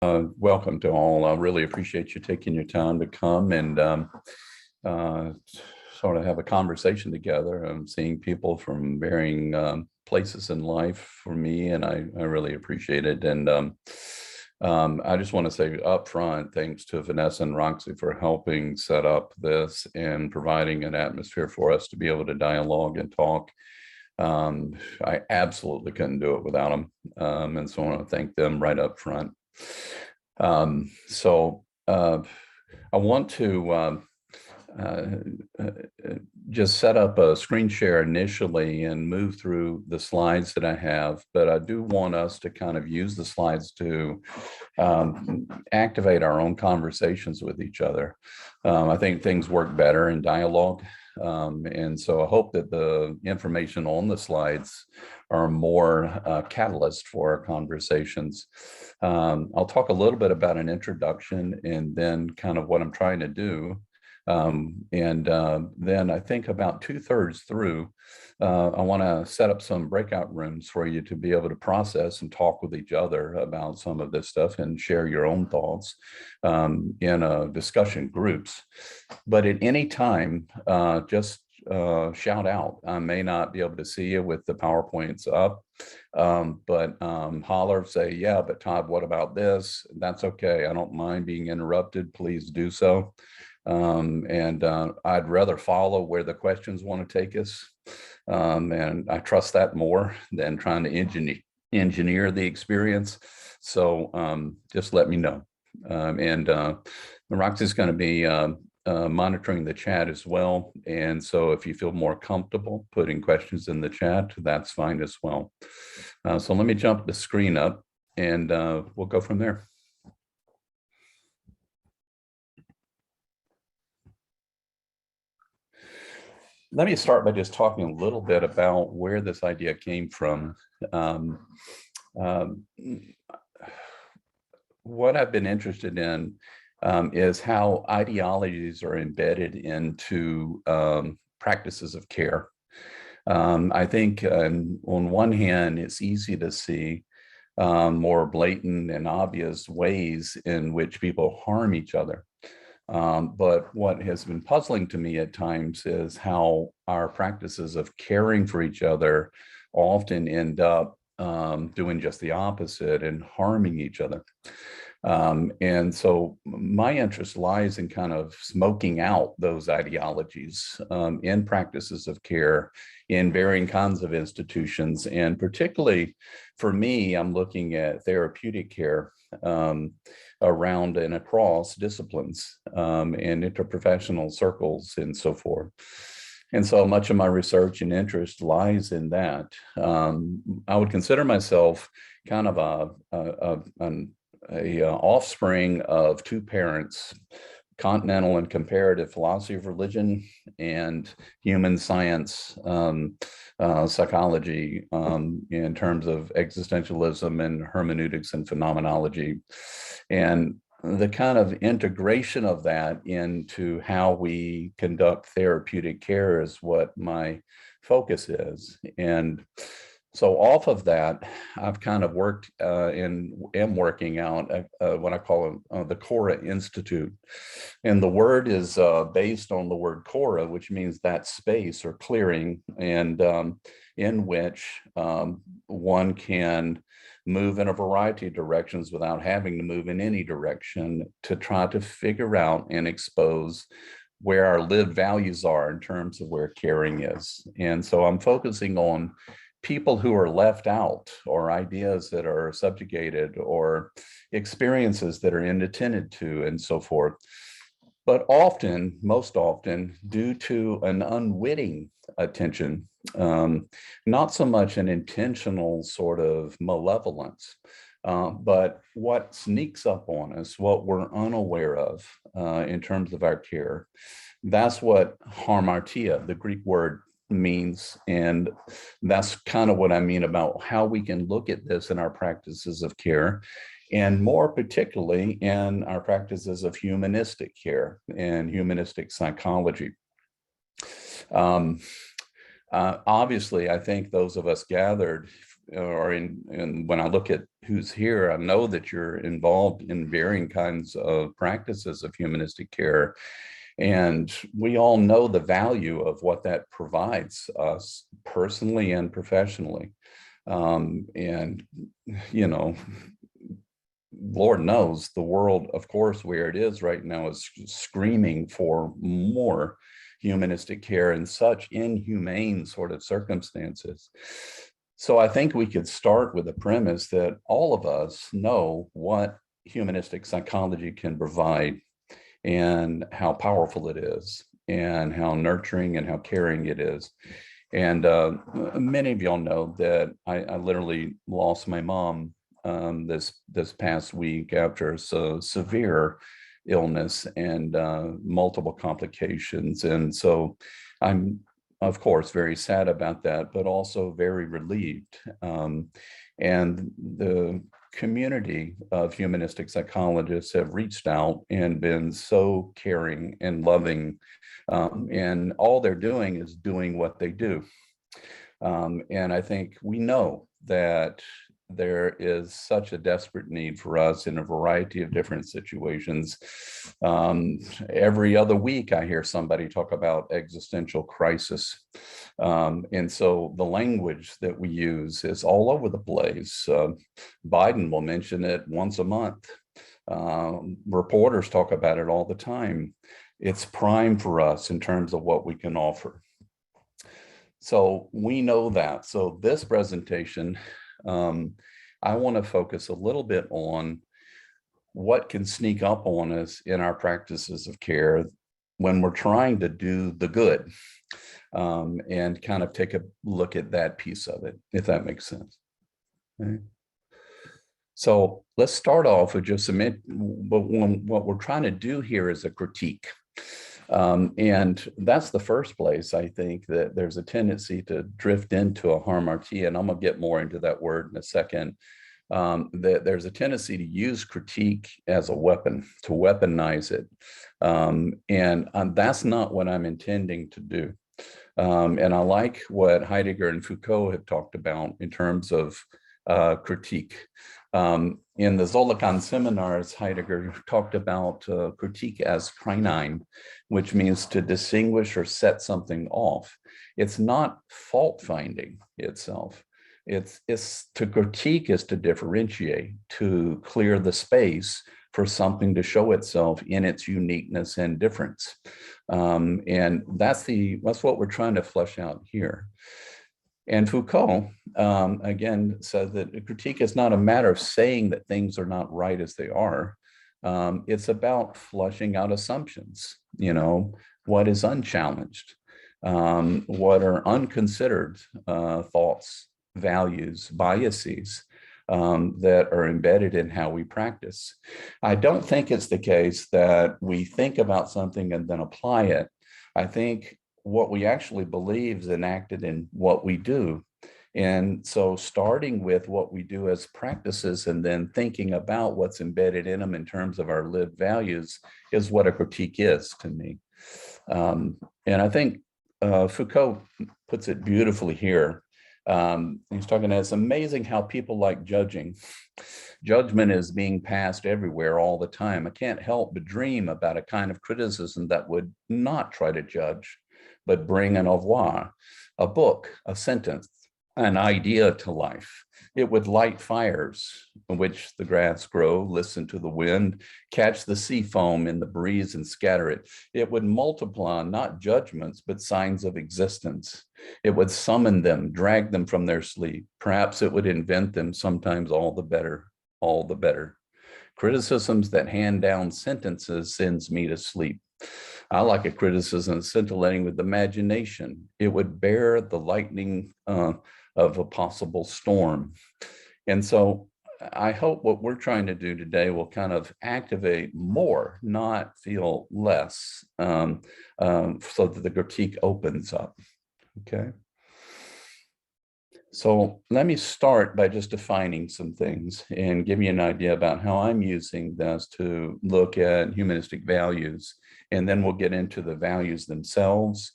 Welcome to all. I really appreciate you taking your time to come and uh, sort of have a conversation together. I'm seeing people from varying places in life for me, and I really appreciate it. And I just want to say up front, thanks to Vanessa and Roxy for helping set up this and providing an atmosphere for us to be able to dialogue and talk. I absolutely couldn't do it without them. And so I want to thank them right up front. I want to uh, uh, just set up a screen share initially and move through the slides that I have, but I do want us to kind of use the slides to activate our own conversations with each other. I think things work better in dialogue. And so I hope that the information on the slides are more catalyst for our conversations. I'll talk a little bit about an introduction and then kind of what I'm trying to do. Then I think about 2/3 through, I want to set up some breakout rooms for you to be able to process and talk with each other about some of this stuff and share your own thoughts in discussion groups. But at any time, just shout out. I may not be able to see you with the PowerPoints up, but holler, say, yeah, but Todd, what about this? That's okay. I don't mind being interrupted. Please do so. I'd rather follow where the questions want to take us. And I trust that more than trying to engineer the experience. So just let me know. Roxy's going to be monitoring the chat as well. And so if you feel more comfortable putting questions in the chat, that's fine as well. So let me jump the screen up and we'll go from there. Let me start by just talking a little bit about where this idea came from. What I've been interested in is how ideologies are embedded into practices of care. I think on one hand, it's easy to see more blatant and obvious ways in which people harm each other. But what has been puzzling to me at times is how our practices of caring for each other often end up doing just the opposite and harming each other. And so my interest lies in kind of smoking out those ideologies in practices of care in varying kinds of institutions. And particularly for me, I'm looking at therapeutic care around and across disciplines and interprofessional circles and so forth. And so much of my research and interest lies in that. I would consider myself kind of an offspring of two parents, continental and comparative philosophy of religion and human science psychology in terms of existentialism and hermeneutics and phenomenology. And the kind of integration of that into how we conduct therapeutic care is what my focus is. And so off of that, I've kind of worked and am working out what I call the Cora Institute. And the word is based on the word Cora, which means that space or clearing, and in which one can move in a variety of directions without having to move in any direction to try to figure out and expose where our lived values are in terms of where caring is. And so I'm focusing on people who are left out, or ideas that are subjugated, or experiences that are inattended to, and so forth. But often, most often, due to an unwitting attention, not so much an intentional sort of malevolence, but what sneaks up on us, what we're unaware of in terms of our care. That's what hamartia, the Greek word, means. And that's kind of what I mean about how we can look at this in our practices of care, and more particularly in our practices of humanistic care and humanistic psychology. Obviously, I think those of us gathered and when I look at who's here, I know that you're involved in varying kinds of practices of humanistic care. And we all know the value of what that provides us personally and professionally. And, you know, Lord knows the world, of course, where it is right now is screaming for more humanistic care in such inhumane sort of circumstances. So I think we could start with the premise that all of us know what humanistic psychology can provide and how powerful it is and how nurturing and how caring it is. And many of y'all know that I literally lost my mom this past week after so severe illness and multiple complications. And so I'm, of course, very sad about that, but also very relieved. And the community of humanistic psychologists have reached out and been so caring and loving. And all they're doing is doing what they do. And I think we know that there is such a desperate need for us in a variety of different situations. Every other week, I hear somebody talk about existential crisis. And so the language that we use is all over the place. Biden will mention it once a month. Reporters talk about it all the time. It's prime for us in terms of what we can offer. So we know that. So this presentation, I want to focus a little bit on what can sneak up on us in our practices of care when we're trying to do the good, and kind of take a look at that piece of it, if that makes sense. Okay. So let's start off with just what we're trying to do here is a critique. And that's the first place I think that there's a tendency to drift into a Hamartia, and I'm gonna get more into that word in a second. That there's a tendency to use critique as a weapon, to weaponize it. And that's not what I'm intending to do. And I like what Heidegger and Foucault have talked about in terms of critique. In the Zollikan seminars, Heidegger talked about critique as Kreinine, which means to distinguish or set something off. It's not fault finding itself. It's to critique is to differentiate, to clear the space for something to show itself in its uniqueness and difference. And that's what we're trying to flesh out here. And Foucault, again, says that a critique is not a matter of saying that things are not right as they are. It's about flushing out assumptions, you know, what is unchallenged, what are unconsidered thoughts, values, biases that are embedded in how we practice. I don't think it's the case that we think about something and then apply it. I think what we actually believe is enacted in what we do. And so starting with what we do as practices and then thinking about what's embedded in them in terms of our lived values is what a critique is to me. And I think Foucault puts it beautifully here. He's talking, it's amazing how people like judging. Judgment is being passed everywhere all the time. I can't help but dream about a kind of criticism that would not try to judge, but bring an au revoir, a book, a sentence, an idea to life. It would light fires in which the grass grow, listen to the wind, catch the sea foam in the breeze and scatter it. It would multiply not judgments, but signs of existence. It would summon them, drag them from their sleep. Perhaps it would invent them, sometimes all the better, all the better. Criticisms that hand down sentences sends me to sleep. I like a criticism scintillating with imagination. It would bear the lightning of a possible storm. And so I hope what we're trying to do today will kind of activate more, not feel less, so that the critique opens up, okay? So let me start by just defining some things and give you an idea about how I'm using this to look at humanistic values. And then we'll get into the values themselves.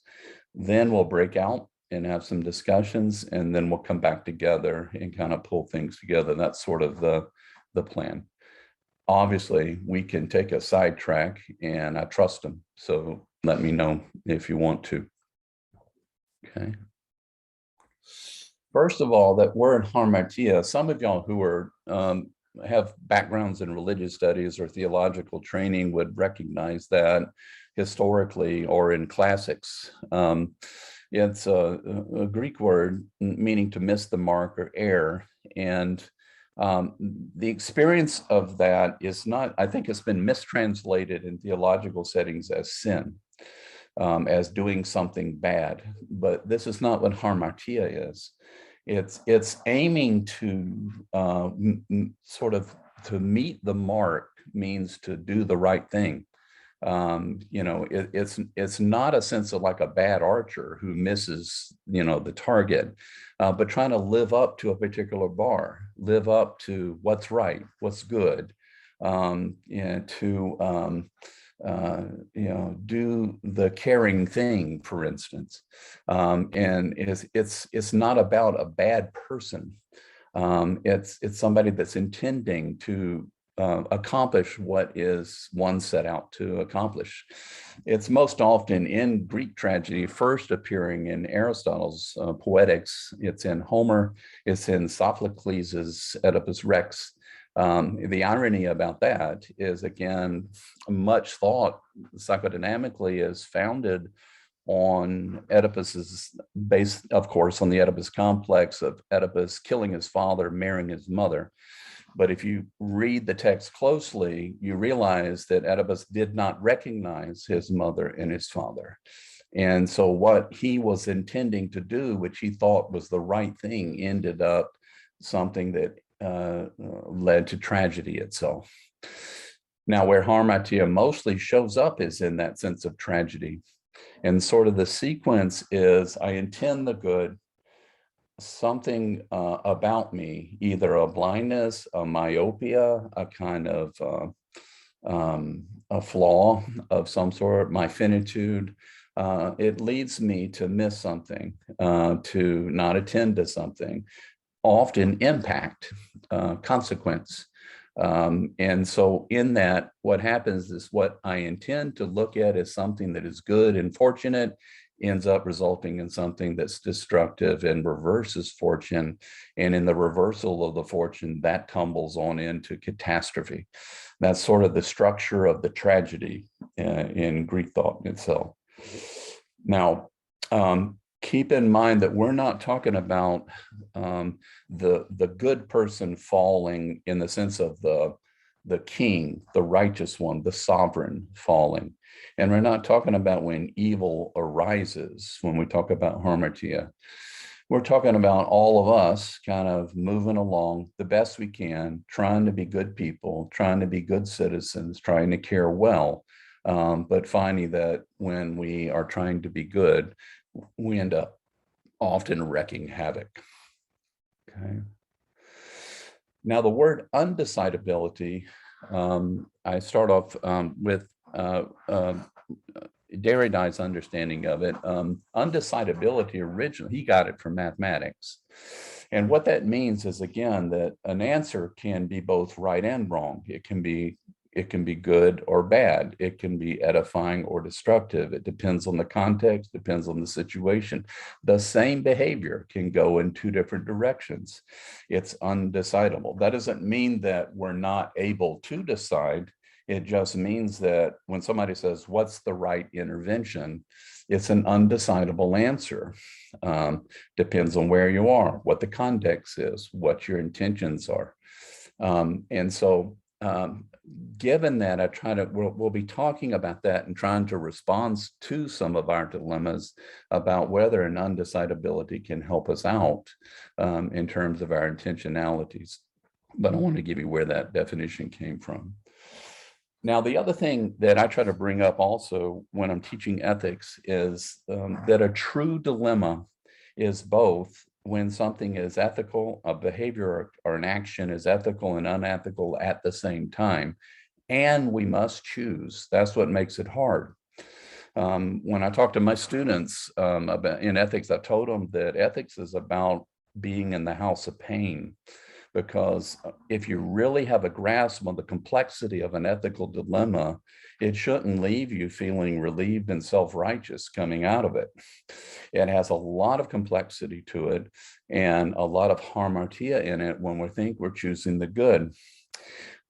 Then we'll break out and have some discussions, and then we'll come back together and kind of pull things together. That's sort of the plan. Obviously, we can take a sidetrack, and I trust them. So let me know if you want to. Okay. First of all, that word hamartia, some of y'all who are have backgrounds in religious studies or theological training would recognize that historically or in classics. It's a Greek word meaning to miss the mark or err. And the experience of that is not, I think it's been mistranslated in theological settings as sin, as doing something bad. But this is not what hamartia is. It's aiming to sort of to meet the mark means to do the right thing. It's not a sense of like a bad archer who misses, the target, but trying to live up to a particular bar, live up to what's right, what's good, and to do the caring thing, for instance. And it's not about a bad person. It's somebody that's intending to accomplish what is one set out to accomplish. It's most often in Greek tragedy, first appearing in Aristotle's Poetics. It's in Homer. It's in Sophocles' Oedipus Rex. The irony about that is, again, much thought psychodynamically is founded on Oedipus's based, of course, on the Oedipus complex of Oedipus killing his father, marrying his mother. But if you read the text closely, you realize that Oedipus did not recognize his mother and his father. And so what he was intending to do, which he thought was the right thing, ended up something that led to tragedy itself. Now, where hamartia mostly shows up is in that sense of tragedy. And sort of the sequence is, I intend the good, something about me, either a blindness, a myopia, a kind of a flaw of some sort, my finitude, it leads me to miss something, to not attend to something, often impact, consequence. And so in that, what happens is what I intend to look at as something that is good and fortunate ends up resulting in something that's destructive and reverses fortune. And in the reversal of the fortune, that tumbles on into catastrophe. That's sort of the structure of the tragedy in Greek thought itself. Now, keep in mind that we're not talking about the good person falling in the sense of the king, the righteous one, the sovereign falling. And we're not talking about when evil arises, when we talk about hamartia. We're talking about all of us kind of moving along the best we can, trying to be good people, trying to be good citizens, trying to care well, but finding that when we are trying to be good, we end up often wreaking havoc. Okay. Now, the word undecidability, I start off with Derrida's understanding of it. Undecidability originally, he got it from mathematics. And what that means is, again, that an answer can be both right and wrong. It can be good or bad. It can be edifying or destructive. It depends on the context, depends on the situation. The same behavior can go in two different directions. It's undecidable. That doesn't mean that we're not able to decide. It just means that when somebody says, what's the right intervention? It's an undecidable answer. Depends on where you are, what the context is, what your intentions are. And so given that, we'll be talking about that and trying to respond to some of our dilemmas about whether an undecidability can help us out in terms of our intentionalities. But I want to give you where that definition came from. Now, the other thing that I try to bring up also when I'm teaching ethics is that a true dilemma is both when something is ethical, a behavior or an action is ethical and unethical at the same time, and we must choose. That's what makes it hard. When I talk to my students about in ethics, I told them that ethics is about being in the house of pain, because if you really have a grasp on the complexity of an ethical dilemma, it shouldn't leave you feeling relieved and self-righteous coming out of it. It has a lot of complexity to it and a lot of hamartia in it when we think we're choosing the good.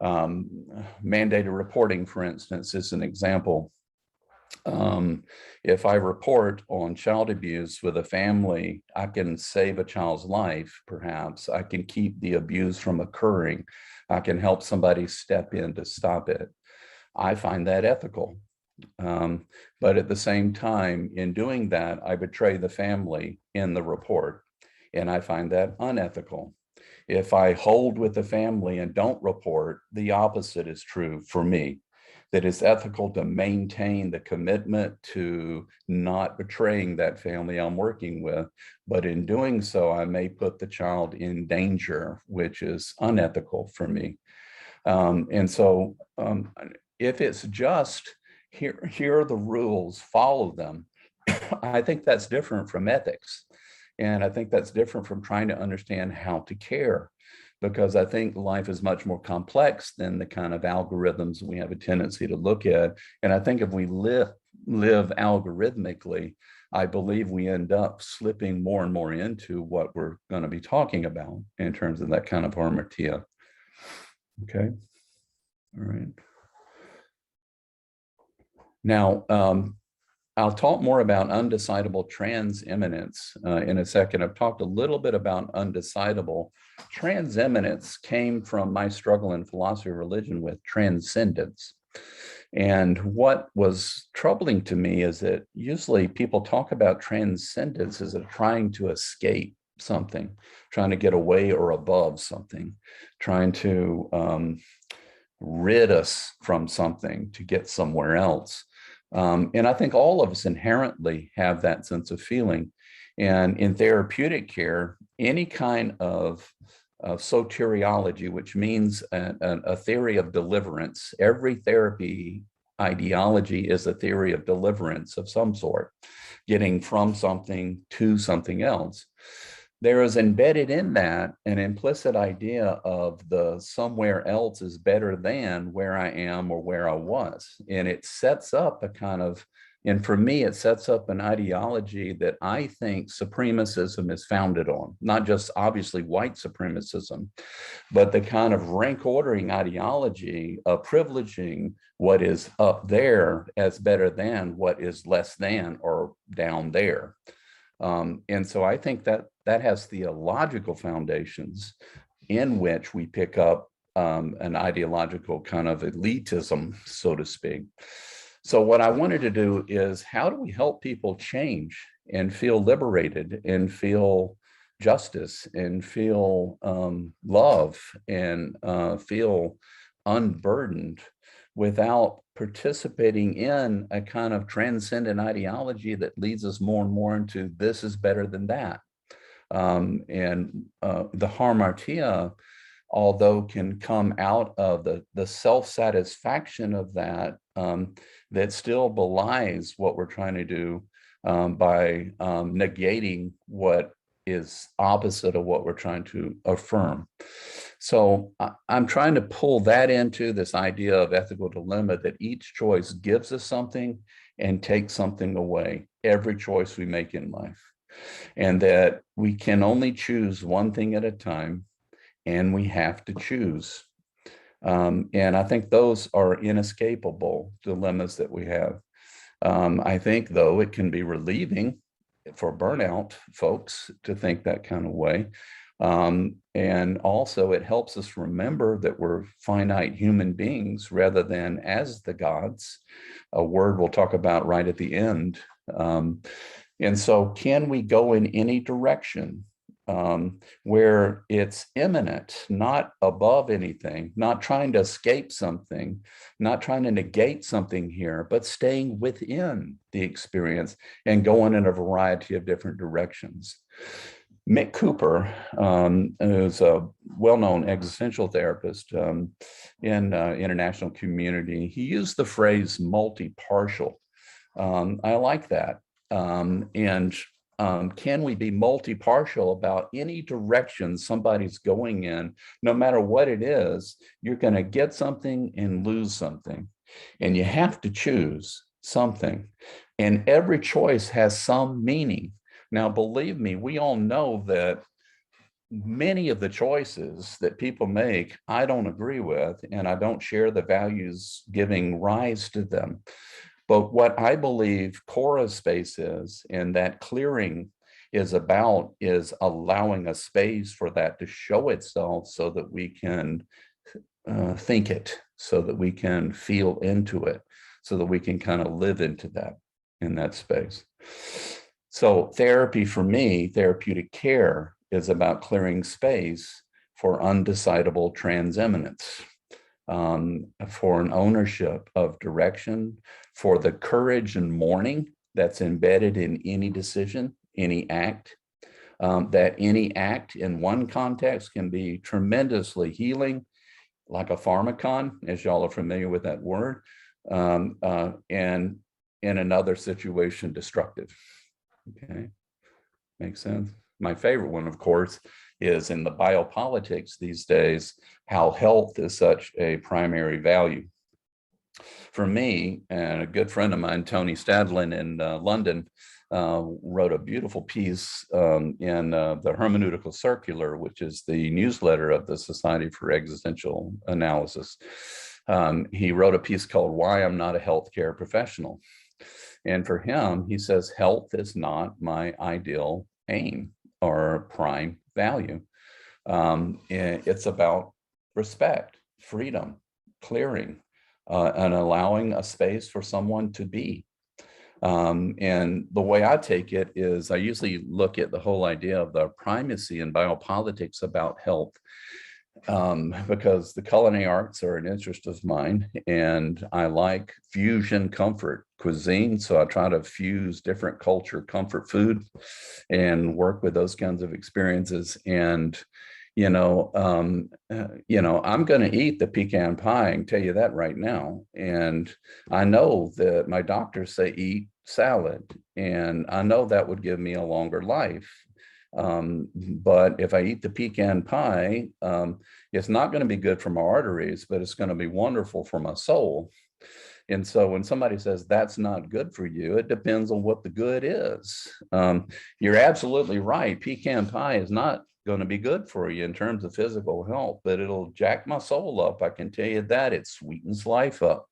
Mandated reporting, for instance, is an example. If I report on child abuse with a family, I can save a child's life, perhaps. I can keep the abuse from occurring. I can help somebody step in to stop it. I find that ethical. But at the same time, in doing that, I betray the family in the report, and I find that unethical. If I hold with the family and don't report, the opposite is true for me, that it's ethical to maintain the commitment to not betraying that family I'm working with, but in doing so, I may put the child in danger, which is unethical for me. If it's just, here are the rules, follow them, I think that's different from ethics. And I think that's different from trying to understand how to care, because I think life is much more complex than the kind of algorithms we have a tendency to look at. And I think if we live algorithmically, I believe we end up slipping more and more into what we're going to be talking about in terms of that kind of hamartia. Okay. All right. Now, I'll talk more about undecidable transimmanence in a second. I've talked a little bit about undecidable. Transimmanence came from my struggle in philosophy of religion with transcendence. And what was troubling to me is that usually people talk about transcendence as trying to escape something, trying to get away or above something, trying to rid us from something to get somewhere else. And I think all of us inherently have that sense of feeling. And in therapeutic care, any kind of soteriology, which means a theory of deliverance, every therapy ideology is a theory of deliverance of some sort, getting from something to something else. There is embedded in that an implicit idea of the somewhere else is better than where I am or where I was. And it sets up a kind of, and for me, it sets up an ideology that I think supremacism is founded on, not just obviously white supremacism, but the kind of rank ordering ideology of privileging what is up there as better than what is less than or down there. And so I think that has theological foundations in which we pick up an ideological kind of elitism, so to speak. So what I wanted to do is, how do we help people change and feel liberated and feel justice and feel love and feel unburdened without participating in a kind of transcendent ideology that leads us more and more into this is better than that. The hamartia, although can come out of the self-satisfaction of that, that still belies what we're trying to do by negating what is opposite of what we're trying to affirm. So I'm trying to pull that into this idea of ethical dilemma, that each choice gives us something and takes something away, every choice we make in life. And that we can only choose one thing at a time, and we have to choose. And I think those are inescapable dilemmas that we have. I think, though, it can be relieving for burnout folks to think that kind of way. And also it helps us remember that we're finite human beings rather than as the gods, a word we'll talk about right at the end. And so can we go in any direction where it's immanent, not above anything, not trying to escape something, not trying to negate something here, but staying within the experience and going in a variety of different directions. Mick Cooper, who's a well-known existential therapist in international community, he used the phrase multi-partial I like that. Can we be multi-partial about any direction somebody's going in, no matter what it is? You're going to get something and lose something, and you have to choose something. And every choice has some meaning. Now, believe me, we all know that many of the choices that people make, I don't agree with, and I don't share the values giving rise to them. But what I believe Cora space is, and that clearing is about, is allowing a space for that to show itself so that we can think it, so that we can feel into it, so that we can kind of live into that, in that space. So therapy for me, therapeutic care, is about clearing space for undecidable transimminence, for an ownership of direction, for the courage and mourning that's embedded in any decision, any act, that any act in one context can be tremendously healing, like a pharmacon, as y'all are familiar with that word, and in another situation, destructive. Okay, makes sense. My favorite one, of course, is in the biopolitics these days, how health is such a primary value. For me, and a good friend of mine, Tony Stadlin in London, wrote a beautiful piece in the Hermeneutical Circular, which is the newsletter of the Society for Existential Analysis. He wrote a piece called "Why I'm Not a Healthcare Professional." And for him, he says, health is not my ideal aim or prime value. It's about respect, freedom, clearing, and allowing a space for someone to be. And the way I take it is I usually look at the whole idea of the primacy in biopolitics about health, because the culinary arts are an interest of mine, and I like fusion comfort cuisine. So I try to fuse different culture comfort food and work with those kinds of experiences. And I'm going to eat the pecan pie, I can tell you that right now. And I know that my doctors say eat salad, and I know that would give me a longer life. But if I eat the pecan pie, it's not going to be good for my arteries, but it's going to be wonderful for my soul. And so when somebody says that's not good for you, it depends on what the good is. You're absolutely right. Pecan pie is not going to be good for you in terms of physical health, but it'll jack my soul up. I can tell you that. It sweetens life up.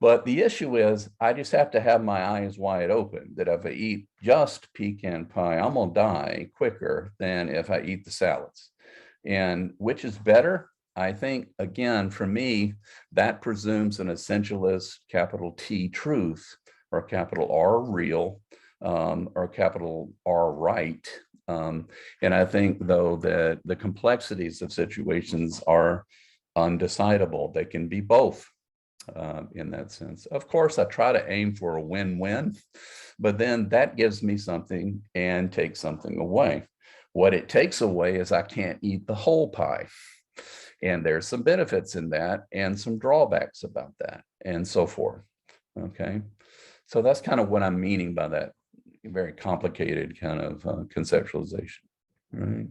But the issue is, I just have to have my eyes wide open that if I eat just pecan pie, I'm going to die quicker than if I eat the salads. And which is better? I think, again, for me, that presumes an essentialist, capital T, truth, or capital R, real, or capital R, right. And I think, though, that the complexities of situations are undecidable. They can be both. In that sense. Of course, I try to aim for a win-win, but then that gives me something and takes something away. What it takes away is I can't eat the whole pie. And there's some benefits in that and some drawbacks about that and so forth. Okay. So that's kind of what I'm meaning by that very complicated kind of conceptualization, right?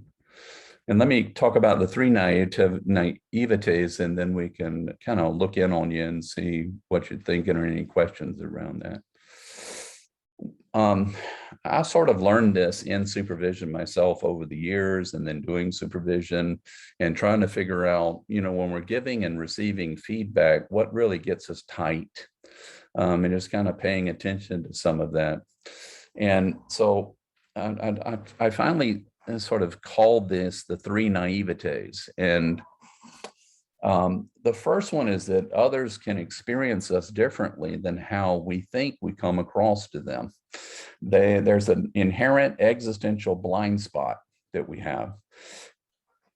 And let me talk about the three naivetes, and then we can kind of look in on you and see what you're thinking or any questions around that. I sort of learned this in supervision myself over the years, and then doing supervision and trying to figure out, when we're giving and receiving feedback, what really gets us tight, and just kind of paying attention to some of that. And so I finally sort of called this the three naivetes. And the first one is that others can experience us differently than how we think we come across to them. There's an inherent existential blind spot that we have,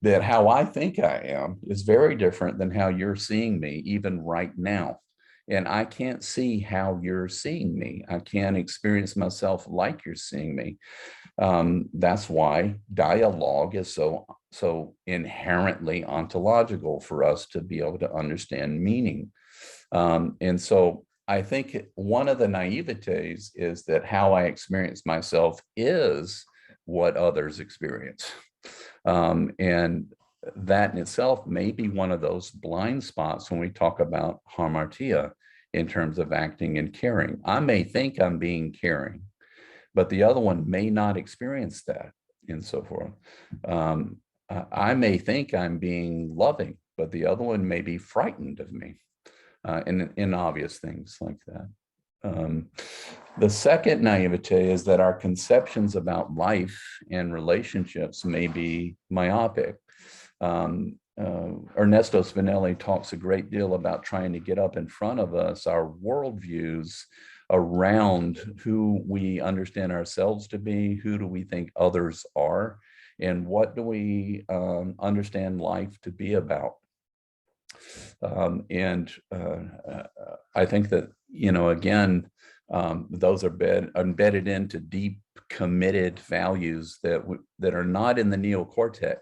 that how I think I am is very different than how you're seeing me, even right now. And I can't see how you're seeing me. I can't experience myself like you're seeing me. That's why dialogue is so inherently ontological for us to be able to understand meaning. And so I think one of the naivetes is that how I experience myself is what others experience. And that in itself may be one of those blind spots when we talk about hamartia in terms of acting and caring. I may think I'm being caring, but the other one may not experience that, and so forth. I may think I'm being loving, but the other one may be frightened of me, in obvious things like that. The second naivete is that our conceptions about life and relationships may be myopic. Ernesto Spinelli talks a great deal about trying to get up in front of us our worldviews around who we understand ourselves to be, who do we think others are, and what do we understand life to be about. I think that, again, those are embedded into deep, committed values that are not in the neocortex.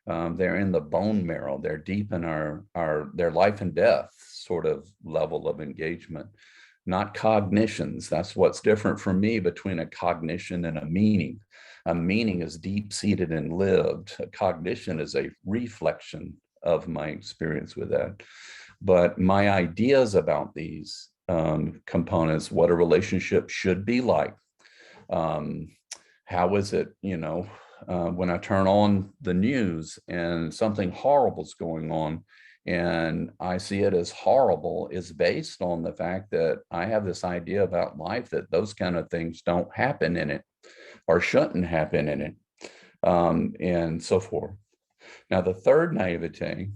They're in the bone marrow. They're deep in their life and death sort of level of engagement, not cognitions. That's what's different for me between a cognition and a meaning. A meaning is deep-seated and lived. A cognition is a reflection of my experience with that. But my ideas about these components, what a relationship should be like, how is it, when I turn on the news and something horrible is going on and I see it as horrible, is based on the fact that I have this idea about life that those kind of things don't happen in it or shouldn't happen in it, and so forth. Now, the third naivete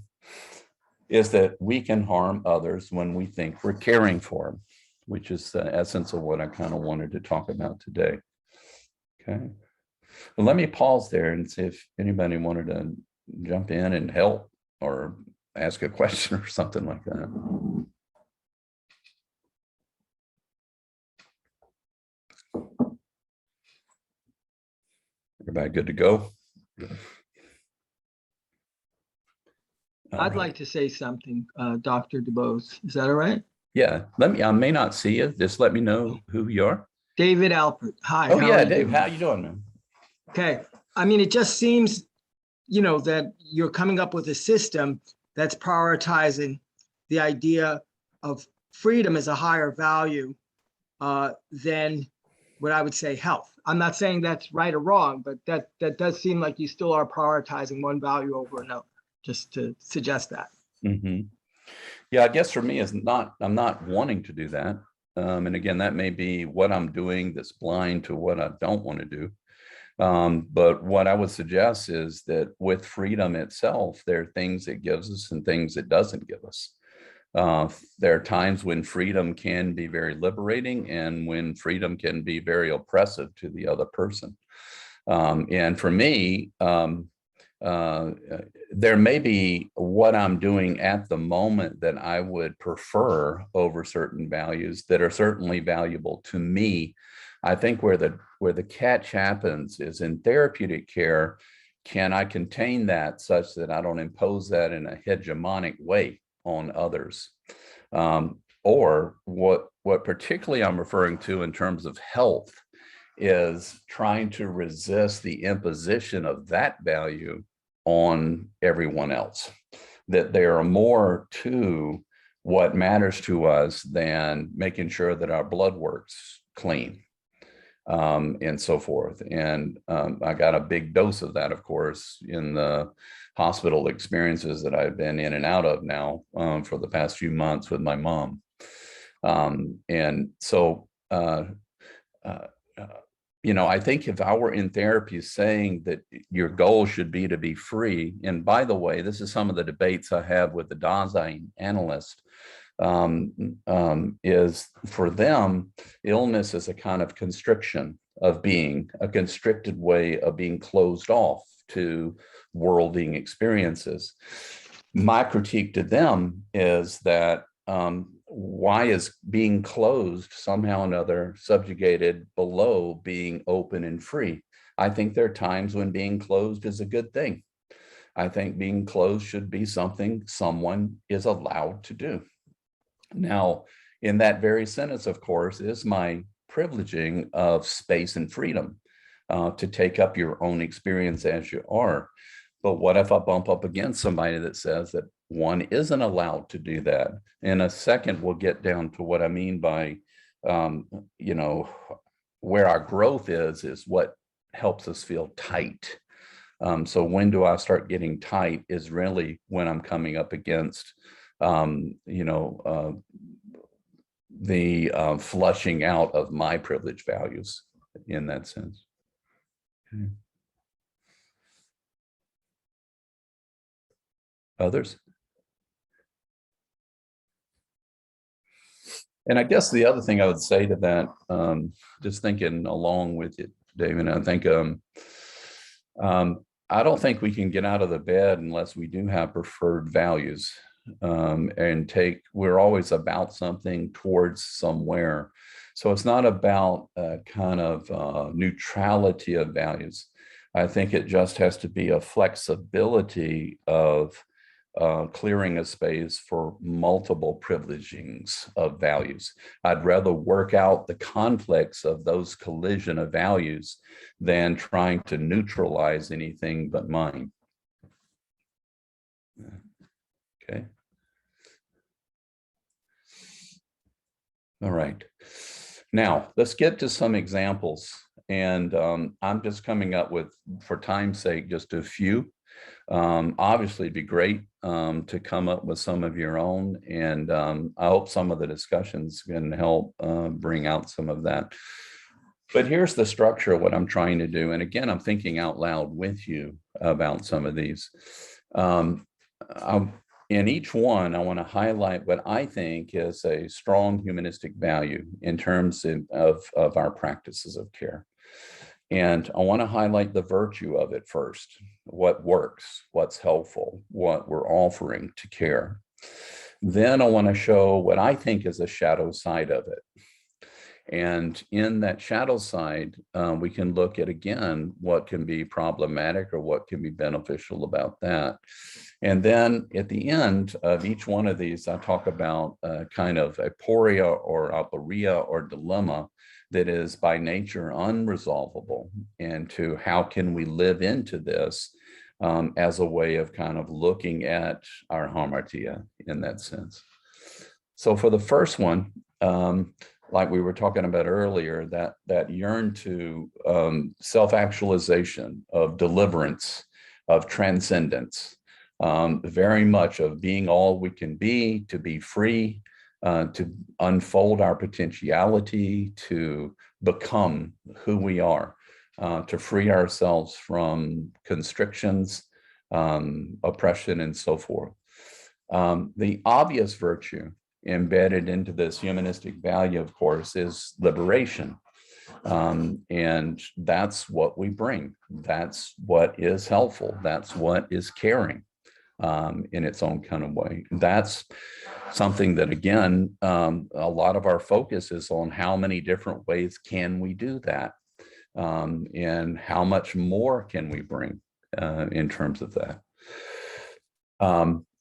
is that we can harm others when we think we're caring for them, which is the essence of what I kind of wanted to talk about today. Okay. Well, let me pause there and see if anybody wanted to jump in and help or ask a question or something like that. Everybody good to go? I'd like to say something, Dr. Dubose. Is that all right? Yeah, I may not see you. Just let me know who you are. David Alpert. Hi. Oh, yeah, Dave. How you doing, man? Okay. I mean, it just seems, that you're coming up with a system that's prioritizing the idea of freedom as a higher value than what I would say health. I'm not saying that's right or wrong, but that does seem like you still are prioritizing one value over another, just to suggest that. Mm-hmm. Yeah, I guess for me, I'm not wanting to do that. And again, that may be what I'm doing that's blind to what I don't want to do. But what I would suggest is that with freedom itself, there are things it gives us and things it doesn't give us. There are times when freedom can be very liberating and when freedom can be very oppressive to the other person. And for me, there may be what I'm doing at the moment that I would prefer over certain values that are certainly valuable to me. I think where the catch happens is in therapeutic care. Can I contain that such that I don't impose that in a hegemonic way on others? Or what particularly I'm referring to in terms of health is trying to resist the imposition of that value on everyone else, that there are more to what matters to us than making sure that our blood works clean, and so forth. And I got a big dose of that, of course, in the hospital experiences that I've been in and out of now for the past few months with my mom. And so, I think if I were in therapy saying that your goal should be to be free, and by the way, this is some of the debates I have with the Dasein analyst, is for them, illness is a kind of constriction of being, a constricted way of being closed off to worlding experiences. My critique to them is that why is being closed somehow or another subjugated below being open and free? I think there are times when being closed is a good thing. I think being closed should be something someone is allowed to do. Now, In that very sentence, of course, is my privileging of space and freedom to take up your own experience as you are. But what if I bump up against somebody that says that one isn't allowed to do that? In a second, we'll get down to what I mean by, you know, where our growth is what helps us feel tight. So when do I start getting tight is really when I'm coming up against, you know, the flushing out of my privilege values in that sense. Okay. Others? And I guess the other thing I would say to that, just thinking along with it, David, I think I don't think we can get out of the bed unless we do have preferred values and we're always about something towards somewhere. So it's not about kind of neutrality of values. I think it just has to be a flexibility of clearing a space for multiple privilegings of values. I'd rather work out the conflicts of those collision of values than trying to neutralize anything but mine. Okay. All right. Now, let's get to some examples. And I'm just coming up with, for time's sake, just a few. Obviously, it'd be great to come up with some of your own. And I hope some of the discussions can help bring out some of that. But here's the structure of what I'm trying to do. And again, I'm thinking out loud with you about some of these. In each one, I want to highlight what I think is a strong humanistic value in terms of our practices of care. And I want to highlight the virtue of it first, what works, what's helpful, what we're offering to care. Then I want to show what I think is a shadow side of it. And in that shadow side, we can look at, again, what can be problematic or what can be beneficial about that. And then at the end of each one of these, I talk about kind of aporia or aporia or dilemma that is by nature unresolvable, and to how can we live into this as a way of kind of looking at our hamartia in that sense. So for the first one, like we were talking about earlier, that yearn to self-actualization, of deliverance, of transcendence, very much of being all we can be, to be free, to unfold our potentiality, to become who we are, to free ourselves from constrictions, oppression, and so forth. The obvious virtue embedded into this humanistic value, of course, is liberation. And that's what we bring. That's what is helpful. That's what is caring in its own kind of way. That's something that, again, a lot of our focus is on how many different ways can we do that, and how much more can we bring in terms of that.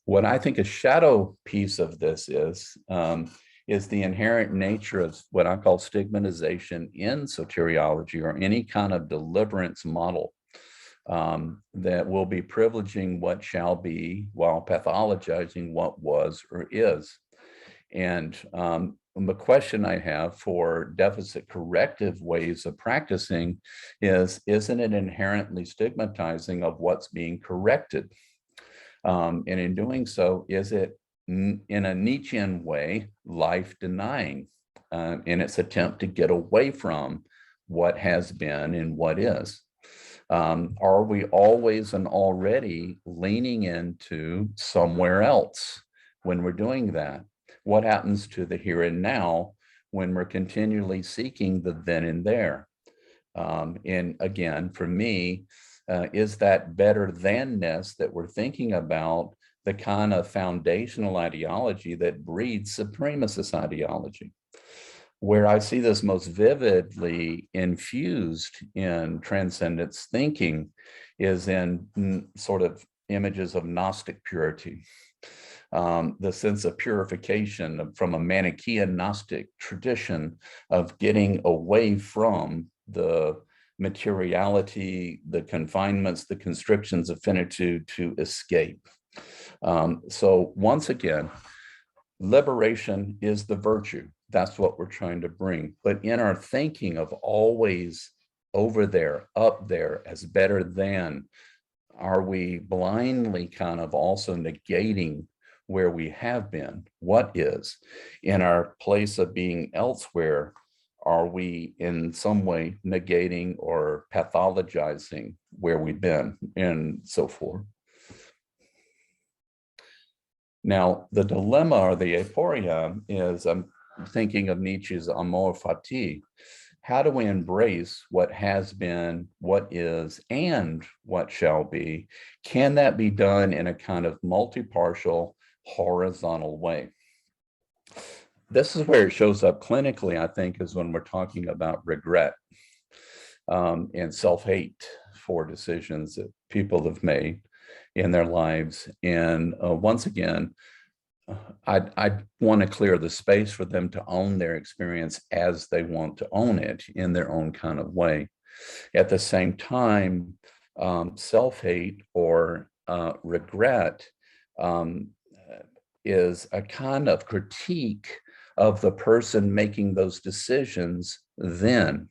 What I think a shadow piece of this is the inherent nature of what I call stigmatization in soteriology, or any kind of deliverance model that will be privileging what shall be while pathologizing what was or is. And the question I have for deficit corrective ways of practicing is, isn't it inherently stigmatizing of what's being corrected? And in doing so, is it in a Nietzschean way, life denying in its attempt to get away from what has been and what is? Are we always and already leaning into somewhere else when we're doing that? What happens to the here and now when we're continually seeking the then and there? And again, for me, is that better than-ness that we're thinking about the kind of foundational ideology that breeds supremacist ideology? Where I see this most vividly infused in transcendence thinking is in sort of images of Gnostic purity. the sense of purification from a Manichaean Gnostic tradition of getting away from the materiality, the confinements, the constrictions of finitude to escape. So once again, liberation is the virtue. That's what we're trying to bring. But in our thinking of always over there, up there, as better than, are we blindly kind of also negating where we have been? What is? In our place of being elsewhere, are we in some way negating or pathologizing where we've been, and so forth? Now, the dilemma or the aporia is, I'm thinking of Nietzsche's amor fati. How do we embrace what has been, what is, and what shall be? Can that be done in a kind of multi-partial, horizontal way? This is where it shows up clinically, I think, is when we're talking about regret and self-hate for decisions that people have made in their lives. And once again, I want to clear the space for them to own their experience as they want to own it in their own kind of way. At the same time, self-hate or regret is a kind of critique of the person making those decisions then,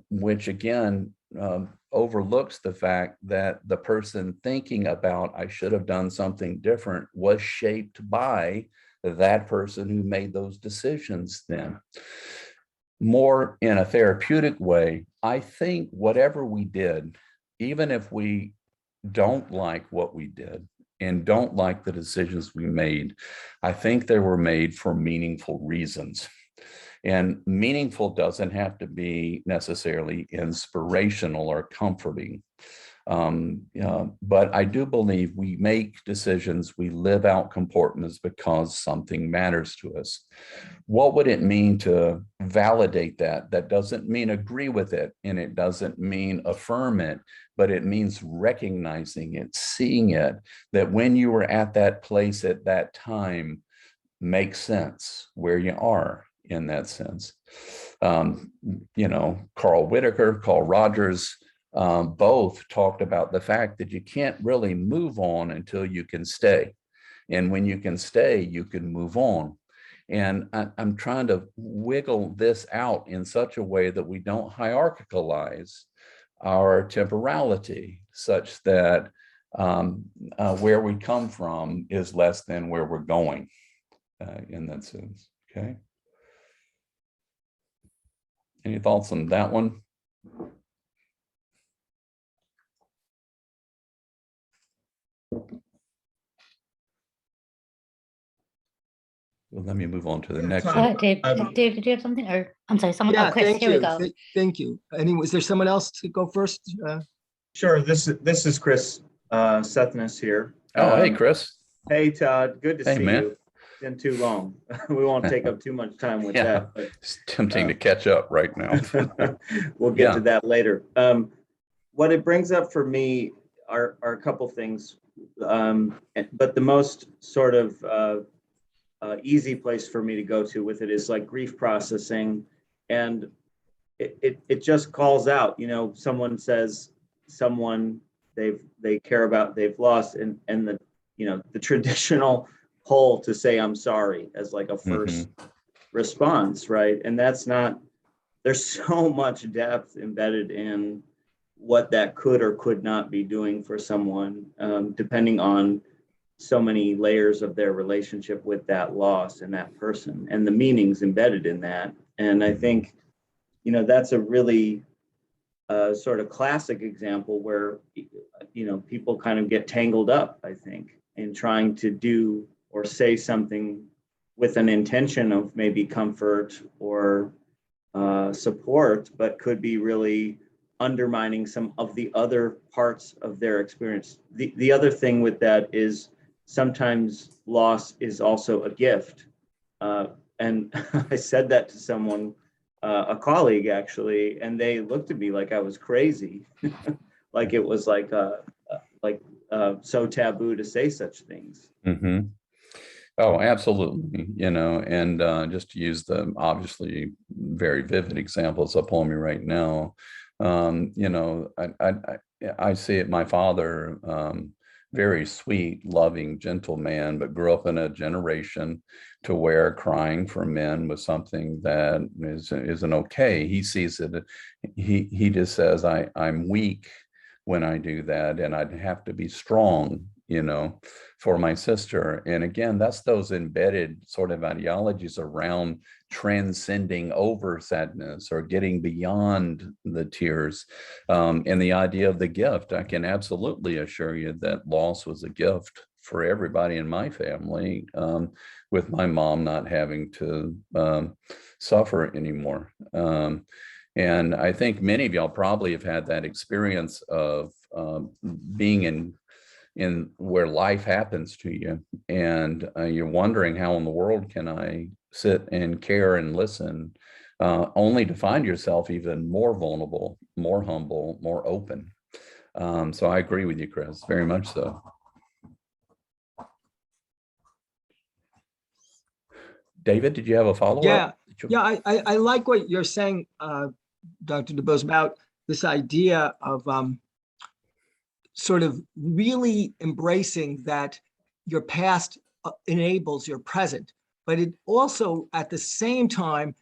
which again overlooks the fact that the person thinking about, I should have done something different, was shaped by that person who made those decisions then. More in a therapeutic way, I think whatever we did, even if we don't like what we did and don't like the decisions we made, I think they were made for meaningful reasons. And meaningful doesn't have to be necessarily inspirational or comforting. But I do believe we make decisions, we live out comportments because something matters to us. What would it mean to validate that? That doesn't mean agree with it, and it doesn't mean affirm it, but it means recognizing it, seeing it, that when you were at that place at that time makes sense where you are in that sense. You know, Carl Whitaker, Carl Rogers, both talked about the fact that you can't really move on until you can stay. And when you can stay, you can move on. And I'm trying to wiggle this out in such a way that we don't hierarchicalize our temporality, such that where we come from is less than where we're going in that sense, okay? Any thoughts on that one? Well, let me move on to the next one. Dave, did you have something? Or I'm sorry, someone. Yeah, Oh, Chris, thank here you. we go. Thank you. Is there someone else to go first? Sure. This is Chris Sethnes here. Oh, hey, Chris. Hey, Todd. Good to see man. you. It's been too long. We won't take up too much time with that. But, it's tempting to catch up right now. We'll get to that later. What it brings up for me are a couple things, but the most sort of easy place for me to go to with it is like grief processing, and it just calls out. You know, someone says someone they care about they've lost, and the the traditional pull to say I'm sorry as like a first response, right? And that's not. There's so much depth embedded in what that could or could not be doing for someone, depending on so many layers of their relationship with that loss and that person and the meanings embedded in that. And I think, that's a really sort of classic example where, people kind of get tangled up, I think, in trying to do or say something with an intention of maybe comfort or support, but could be really undermining some of the other parts of their experience. The other thing with that is sometimes loss is also a gift. And I said that to someone, a colleague actually, and they looked at me like I was crazy. Like it was like so taboo to say such things. Mm-hmm. Oh, absolutely. And just to use the obviously very vivid examples upon me right now, I see it, my father, very sweet, loving, gentle man, but grew up in a generation to where crying for men was something that isn't okay. He sees it, he just says, I'm weak when I do that, and I'd have to be strong, for my sister. And again, that's those embedded sort of ideologies around transcending over sadness or getting beyond the tears. And the idea of the gift, I can absolutely assure you that loss was a gift for everybody in my family, with my mom not having to suffer anymore. And I think many of y'all probably have had that experience of being in where life happens to you, and you're wondering, how in the world can I sit and care and listen, only to find yourself even more vulnerable, more humble, more open. So I agree with you, Chris, very much so. David, did you have a follow-up? Yeah, I like what you're saying, Dr. Dubose, about this idea of sort of really embracing that your past enables your present, but it also at the same time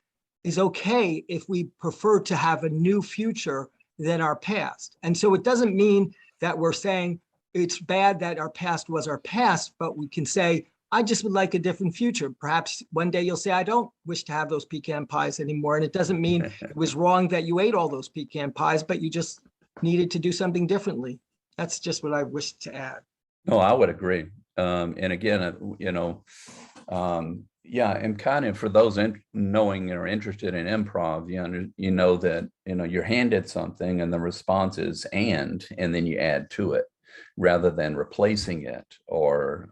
is okay if we prefer to have a new future than our past. And so it doesn't mean that we're saying it's bad that our past was our past, but we can say, I just would like a different future. Perhaps one day you'll say, I don't wish to have those pecan pies anymore. And it doesn't mean it was wrong that you ate all those pecan pies, but you just needed to do something differently. That's just what I wish to add. No, I would agree. And again, yeah, and kind of for those knowing or interested in improv, you know that you're handed something and the response is and then you add to it rather than replacing it or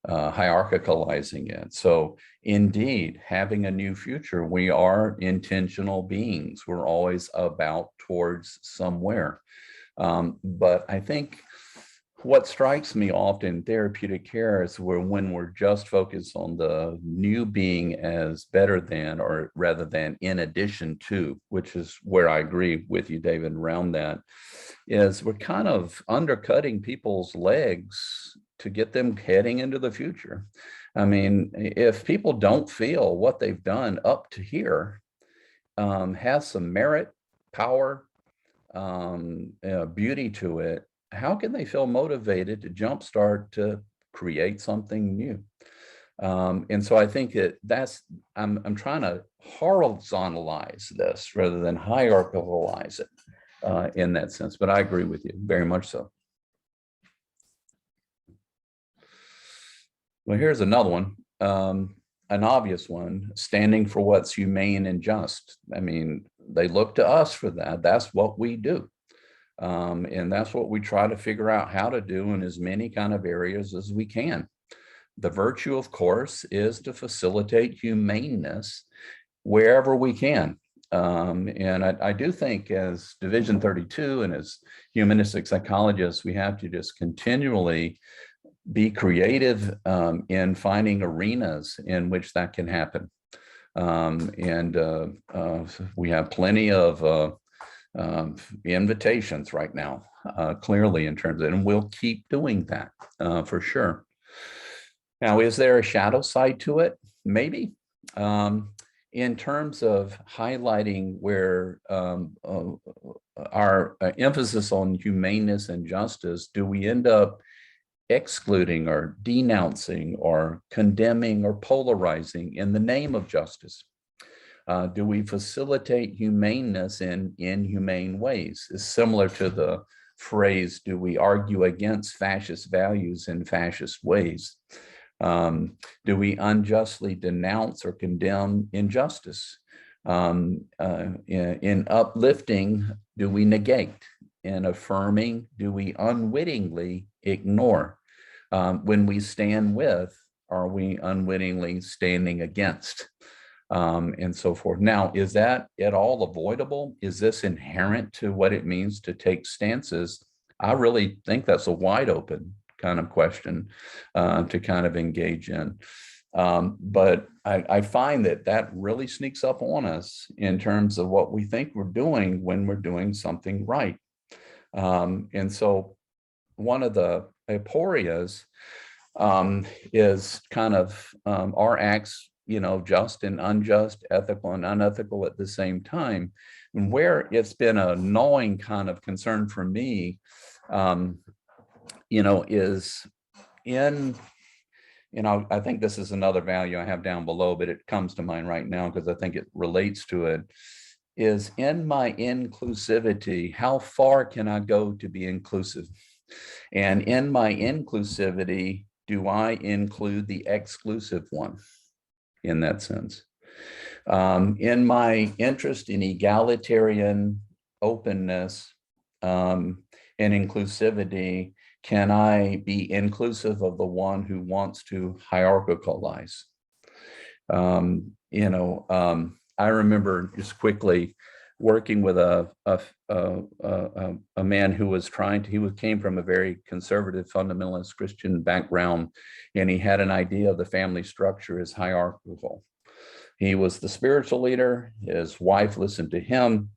hierarchicalizing it. So indeed, having a new future, we are intentional beings. We're always about towards somewhere. But I think what strikes me often in therapeutic care is when we're just focused on the new being as better than, or rather than in addition to, which is where I agree with you, David, around that, is we're kind of undercutting people's legs to get them heading into the future. I mean, if people don't feel what they've done up to here has some merit, power, beauty to it, how can they feel motivated to jumpstart to create something new? And so I think I'm trying to horizontalize this rather than hierarchicalize it in that sense. But I agree with you very much so. Well, here's another one, an obvious one: standing for what's humane and just. I mean, they look to us for that. That's what we do. And that's what we try to figure out how to do in as many kind of areas as we can. The virtue, of course, is to facilitate humaneness wherever we can. And I do think as Division 32 and as humanistic psychologists, we have to just continually be creative in finding arenas in which that can happen. We have plenty of invitations right now, clearly in terms of, and we'll keep doing that for sure. Now, is there a shadow side to it? Maybe. In terms of highlighting where our emphasis on humaneness and justice, do we end up excluding or denouncing or condemning or polarizing in the name of justice? Do we facilitate humaneness in inhumane ways? It's similar to the phrase, do we argue against fascist values in fascist ways? Do we unjustly denounce or condemn injustice? In uplifting, do we negate? In affirming, do we unwittingly ignore? When we stand with, are we unwittingly standing against? And so forth. Now, is that at all avoidable? Is this inherent to what it means to take stances I really think that's a wide open kind of question to kind of engage in. But I find that really sneaks up on us in terms of what we think we're doing when we're doing something right. And so one of the aporias is kind of our acts, just and unjust, ethical and unethical at the same time. And where it's been a gnawing kind of concern for me, is in, I think this is another value I have down below, but it comes to mind right now because I think it relates to it, is in my inclusivity, how far can I go to be inclusive? And in my inclusivity, do I include the exclusive one in that sense? In my interest in egalitarian openness and inclusivity, can I be inclusive of the one who wants to hierarchicalize? I remember just quickly working with a man who was came from a very conservative fundamentalist Christian background, and he had an idea of the family structure as hierarchical. He was the spiritual leader, his wife listened to him,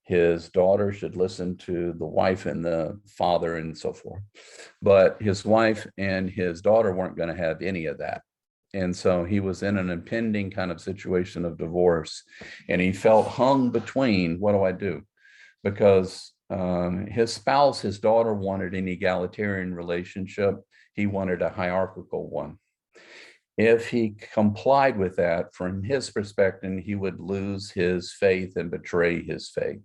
his daughter should listen to the wife and the father and so forth. But his wife and his daughter weren't going to have any of that. And so he was in an impending kind of situation of divorce, and he felt hung between, what do I do? Because his spouse, his daughter, wanted an egalitarian relationship. He wanted a hierarchical one. If he complied with that, from his perspective, he would lose his faith and betray his faith.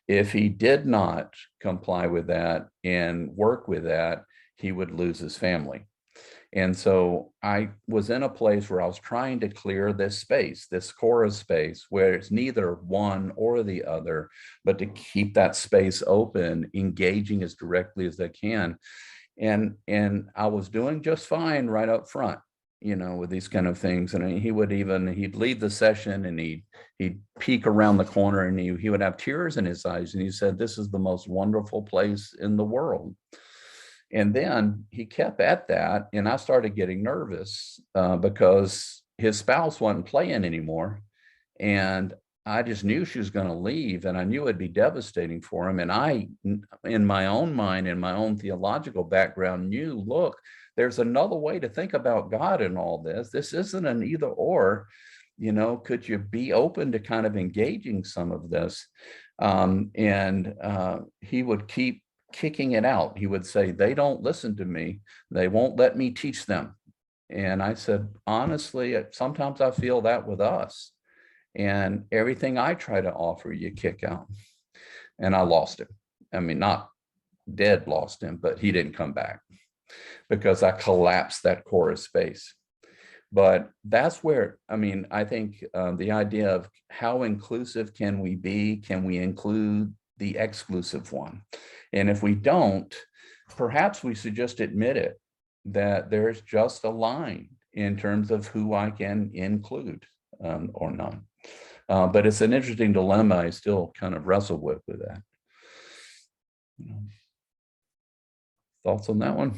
If he did not comply with that and work with that, he would lose his family. And so I was in a place where I was trying to clear this space, this chorus space, where it's neither one or the other, but to keep that space open, engaging as directly as I can. And I was doing just fine right up front, with these kind of things. And he'd leave the session and he'd peek around the corner and he would have tears in his eyes. And he said, "This is the most wonderful place in the world." And then he kept at that, and I started getting nervous because his spouse wasn't playing anymore. And I just knew she was going to leave, and I knew it'd be devastating for him. And I, in my own mind, in my own theological background, knew, look, there's another way to think about God in all this. This isn't an either or. Could you be open to kind of engaging some of this? He would keep kicking it out. He would say, "They don't listen to me. They won't let me teach them." And I said, honestly, sometimes I feel that with us. And everything I try to offer, you kick out. And I lost him. I mean, not dead lost him, but he didn't come back because I collapsed that chorus space. But that's where, I think the idea of how inclusive can we be? Can we include the exclusive one? And if we don't, perhaps we should just admit it, that there's just a line in terms of who I can include or not. But it's an interesting dilemma. I still kind of wrestle with that. Thoughts on that one?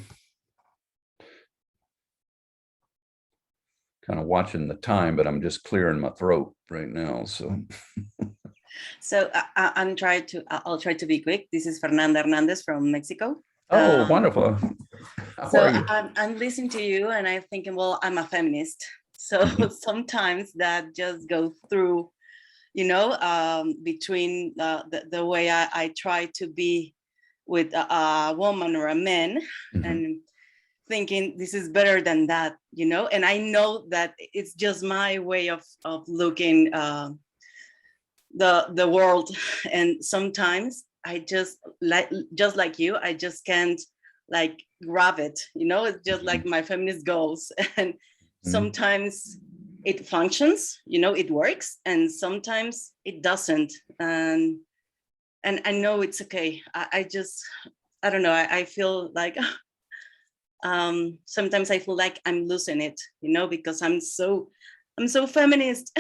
Kind of watching the time, but I'm just clearing my throat right now. So I'll try to be quick. This is Fernando Hernandez from Mexico. Oh, wonderful. How are you? I'm listening to you and I'm thinking, well, I'm a feminist. So sometimes that just goes through, between the way I try to be with a woman or a man, and thinking this is better than that, and I know that it's just my way of looking the world. And sometimes I just like you, I just can't grab it, it's just like my feminist goals. And sometimes it functions, it works, and sometimes it doesn't. And I know it's okay. I don't know, I feel like sometimes I feel like I'm losing it, because I'm so feminist.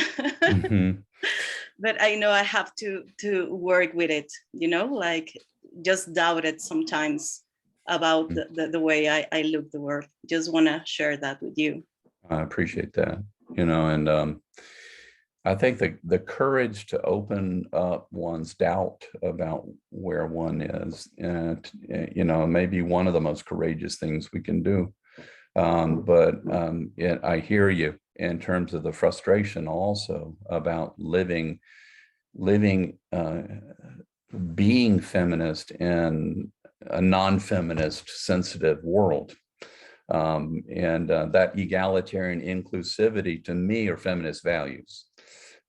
But I know I have to work with it, just doubted sometimes about the way I look the world. Just want to share that with you. I appreciate that, you know, and I think the courage to open up one's doubt about where one is, and you know, maybe one of the most courageous things we can do. I hear you in terms of the frustration also about being feminist in a non-feminist sensitive world. That egalitarian inclusivity to me are feminist values.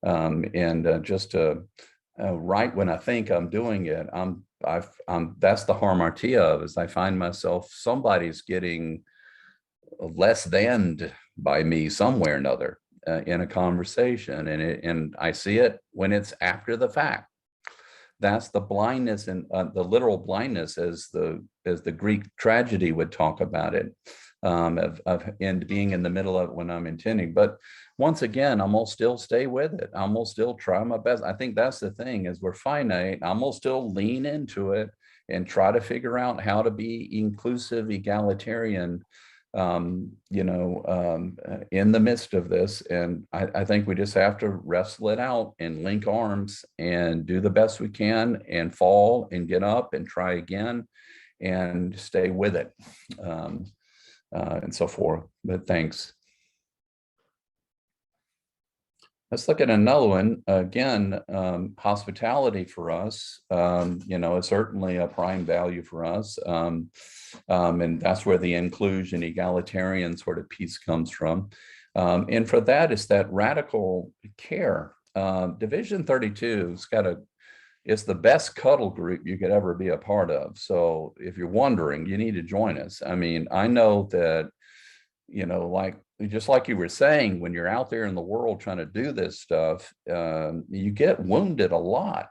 Right when I think I'm doing it, that's the Hamartia of, is I find myself, somebody's getting less than by me somewhere or another in a conversation, and I see it when it's after the fact. That's the blindness, and the literal blindness, as the Greek tragedy would talk about it, and being in the middle of it when I'm intending. But once again, I'm gonna still stay with it. I'm gonna still try my best. I think that's the thing, is we're finite. I'm gonna still lean into it and try to figure out how to be inclusive, egalitarian, you know, in the midst of this. And I think we just have to wrestle it out and link arms and do the best we can, and fall and get up and try again and stay with it, and so forth. But thanks. Let's look at another one. Again, hospitality for us, you know, is certainly a prime value for us. And that's where the inclusion, egalitarian sort of piece comes from. And for that, it's that radical care. Division 32 it's the best cuddle group you could ever be a part of. So if you're wondering, you need to join us. I mean, I know that, you know, just like you were saying, when you're out there in the world trying to do this stuff, you get wounded a lot.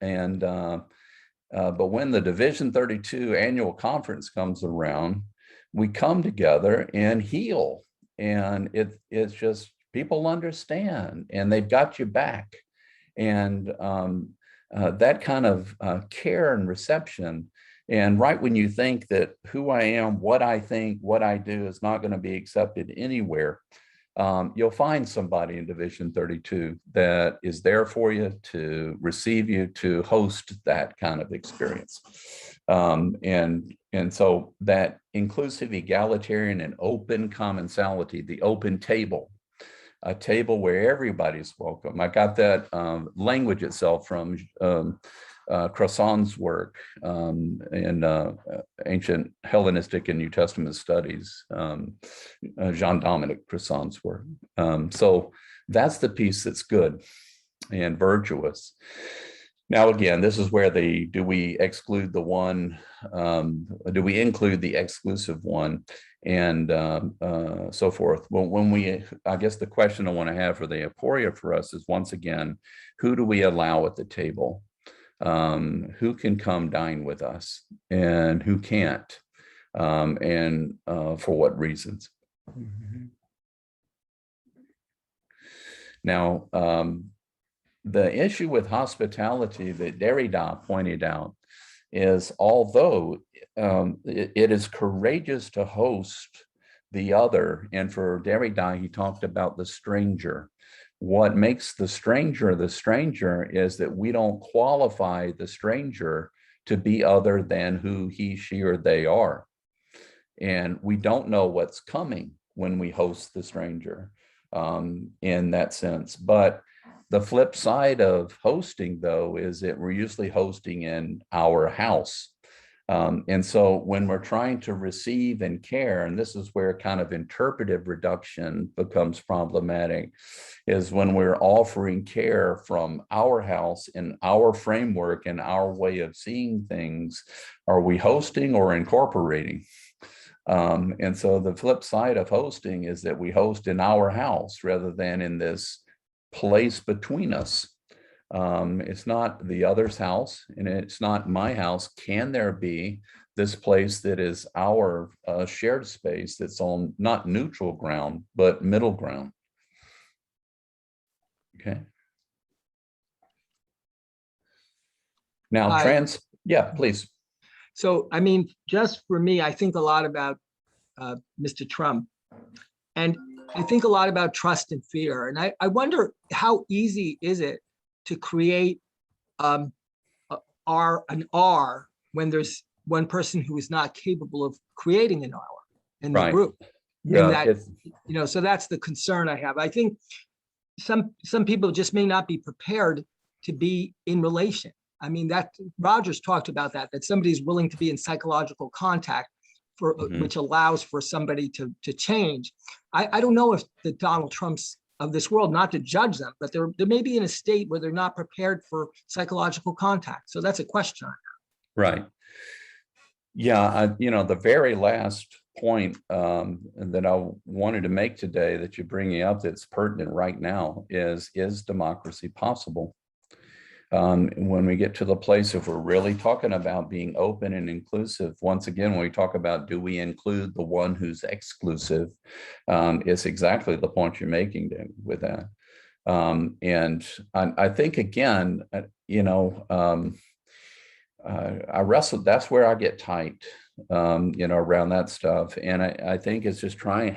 And but when the Division 32 annual conference comes around, we come together and heal. And it's just, people understand and they've got you back. And that kind of care and reception. And right when you think that who I am, what I think, what I do is not going to be accepted anywhere, you'll find somebody in Division 32 that is there for you, to receive you, to host that kind of experience. And so that inclusive, egalitarian, and open commensality, the open table, a table where everybody's welcome. I got that language itself from Croissant's work in ancient Hellenistic and New Testament studies, Jean-Dominique Croissant's work. So that's the piece that's good and virtuous. Now, again, this is where do we exclude the one, do we include the exclusive one, and so forth. Well, I guess the question I want to have for the aporia for us is, once again, who do we allow at the table? Who can come dine with us and who can't, and for what reasons? Now, the issue with hospitality that Derrida pointed out is, although it is courageous to host the other, and for Derrida, he talked about the stranger. What makes the stranger is that we don't qualify the stranger to be other than who he, she, or they are. And we don't know what's coming when we host the stranger in that sense. But the flip side of hosting, though, is that we're usually hosting in our house. And so when we're trying to receive and care, and this is where kind of interpretive reduction becomes problematic, is when we're offering care from our house in our framework and our way of seeing things, are we hosting or incorporating? And so the flip side of hosting is that we host in our house rather than in this place between us. It's not the other's house and it's not my house. Can there be this place that is our shared space that's on not neutral ground, but middle ground? Okay. Now, Yeah, please. So, I mean, just for me, I think a lot about Mr. Trump. And I think a lot about trust and fear. And I wonder how easy is it to create an R when there's one person who is not capable of creating an R in the Right. group. Yeah, And that, so that's the concern I have. I think some people just may not be prepared to be in relation. I mean, that Rogers talked about that somebody's willing to be in psychological contact for which allows for somebody to change. I don't know if the Donald Trumps of this world, not to judge them, but they're maybe in a state where they're not prepared for psychological contact. So that's a question. Right. Yeah, the very last point that I wanted to make today that you're bringing up that's pertinent right now is democracy possible? When we get to the place, if we're really talking about being open and inclusive, once again, when we talk about do we include the one who's exclusive, it's exactly the point you're making with that. And I think, again, I wrestle, that's where I get tight, around that stuff. And I think it's just trying,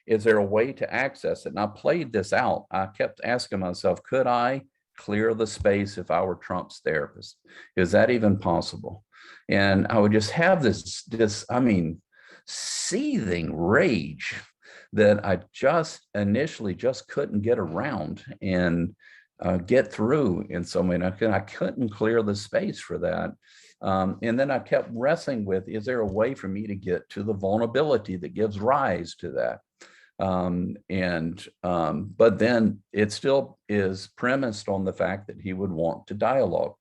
is there a way to access it? And I played this out. I kept asking myself, could I clear the space if I were Trump's therapist? Is that even possible? And I would just have this seething rage that I just initially just couldn't get around and get through in some way. And I couldn't clear the space for that. And then I kept wrestling with, is there a way for me to get to the vulnerability that gives rise to that? But then it still is premised on the fact that he would want to dialogue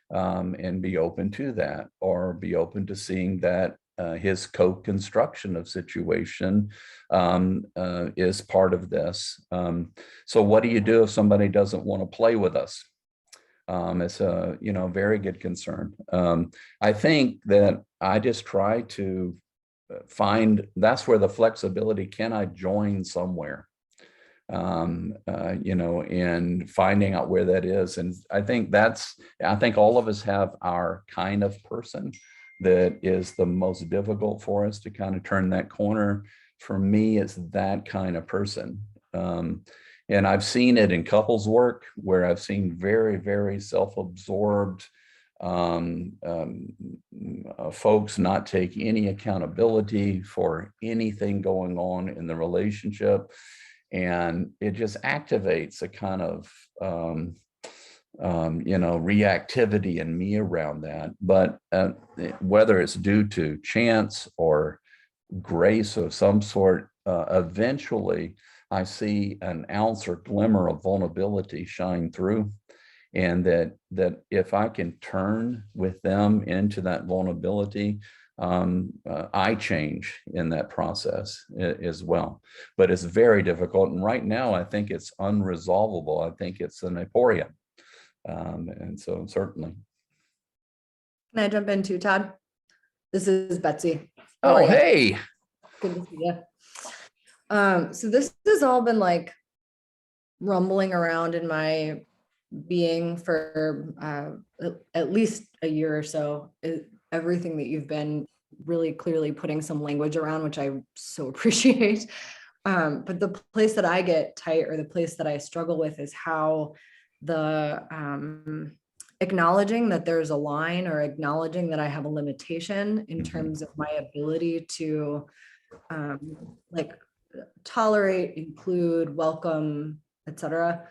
and be open to that, or be open to seeing that his co-construction of situation is part of this. So what do you do if somebody doesn't want to play with us? It's a very good concern. I think that I just try to find, that's where the flexibility, can I join somewhere? And finding out where that is. And I think all of us have our kind of person that is the most difficult for us to kind of turn that corner. For me, it's that kind of person. And I've seen it in couples work where I've seen very, very self-absorbed folks not take any accountability for anything going on in the relationship. And it just activates a kind of, reactivity in me around that. But whether it's due to chance or grace of some sort, eventually I see an ounce or glimmer of vulnerability shine through. And that if I can turn with them into that vulnerability, I change in that process as well. But it's very difficult. And right now, I think it's unresolvable. I think it's an aporia. And so certainly. Can I jump in too, Todd? This is Betsy. Oh, hey. Good to see you. So this has all been like rumbling around in my being for at least a year or so. Everything that you've been really clearly putting some language around, which I so appreciate. But the place that I get tight, or the place that I struggle with, is how the acknowledging that there's a line, or acknowledging that I have a limitation in terms of my ability to tolerate, include, welcome, etc.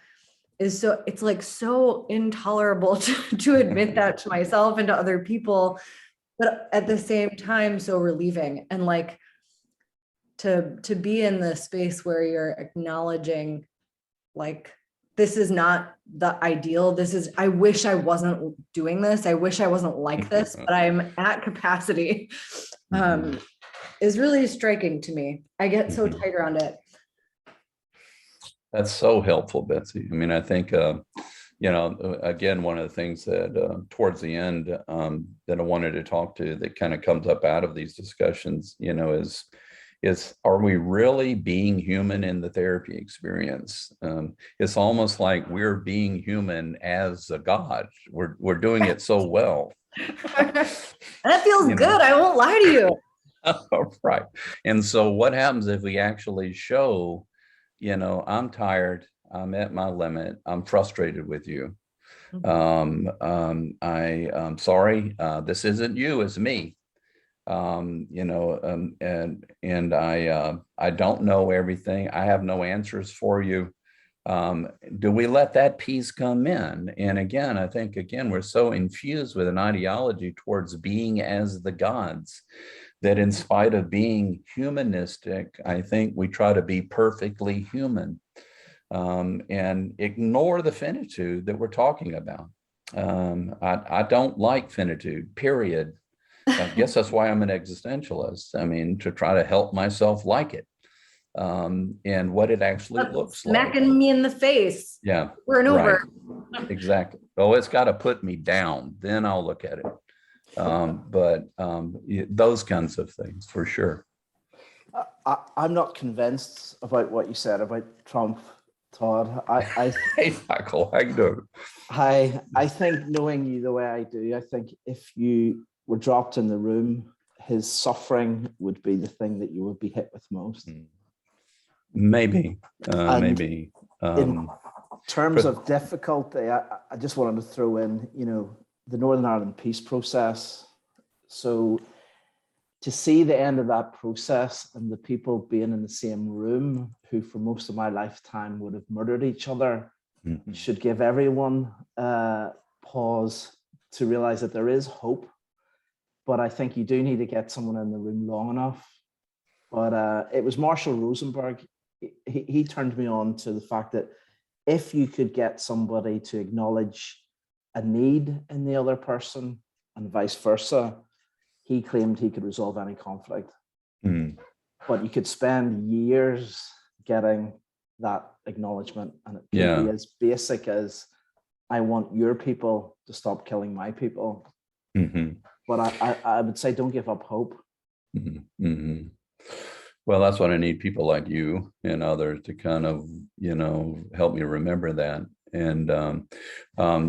It's like so intolerable to admit that to myself and to other people, but at the same time so relieving. And like to be in the space where you're acknowledging, like, this is not the ideal, I wish I wasn't doing this, I wish I wasn't like this, but I'm at capacity, is really striking to me. I get so tight around it. That's so helpful, Betsy. I mean, I think, again, one of the things that towards the end that I wanted to talk to that kind of comes up out of these discussions, is, are we really being human in the therapy experience? It's almost like we're being human as a God. We're doing it so well. That feels You know. good. I won't lie to you. Right. And so what happens if we actually show, I'm tired, I'm at my limit, I'm frustrated with you. I'm sorry, this isn't you, it's me. And I don't know everything. I have no answers for you. Do we let that piece come in? And again, I think, we're so infused with an ideology towards being as the gods that in spite of being humanistic, I think we try to be perfectly human and ignore the finitude that we're talking about. I don't like finitude, period. I guess that's why I'm an existentialist. I mean, to try to help myself like it and what it actually looks like. Smacking me in the face. Yeah. Over and over. Exactly. Oh, it's got to put me down. Then I'll look at it. But those kinds of things for sure. I'm not convinced about what you said about Trump, Todd. Hey, Michael, how you doing? I think, knowing you the way I do, I think if you were dropped in the room, his suffering would be the thing that you would be hit with most. Maybe. In terms of difficulty, I just wanted to throw in, the Northern Ireland peace process. So to see the end of that process and the people being in the same room who for most of my lifetime would have murdered each other should give everyone pause to realize that there is hope. But I think you do need to get someone in the room long enough. But it was Marshall Rosenberg. He turned me on to the fact that if you could get somebody to acknowledge a need in the other person and vice versa, he claimed he could resolve any conflict. But you could spend years getting that acknowledgement, and it could be as basic as, I want your people to stop killing my people. But I would say, don't give up hope. Well, that's what I need, people like you and others to kind of, help me remember that. And I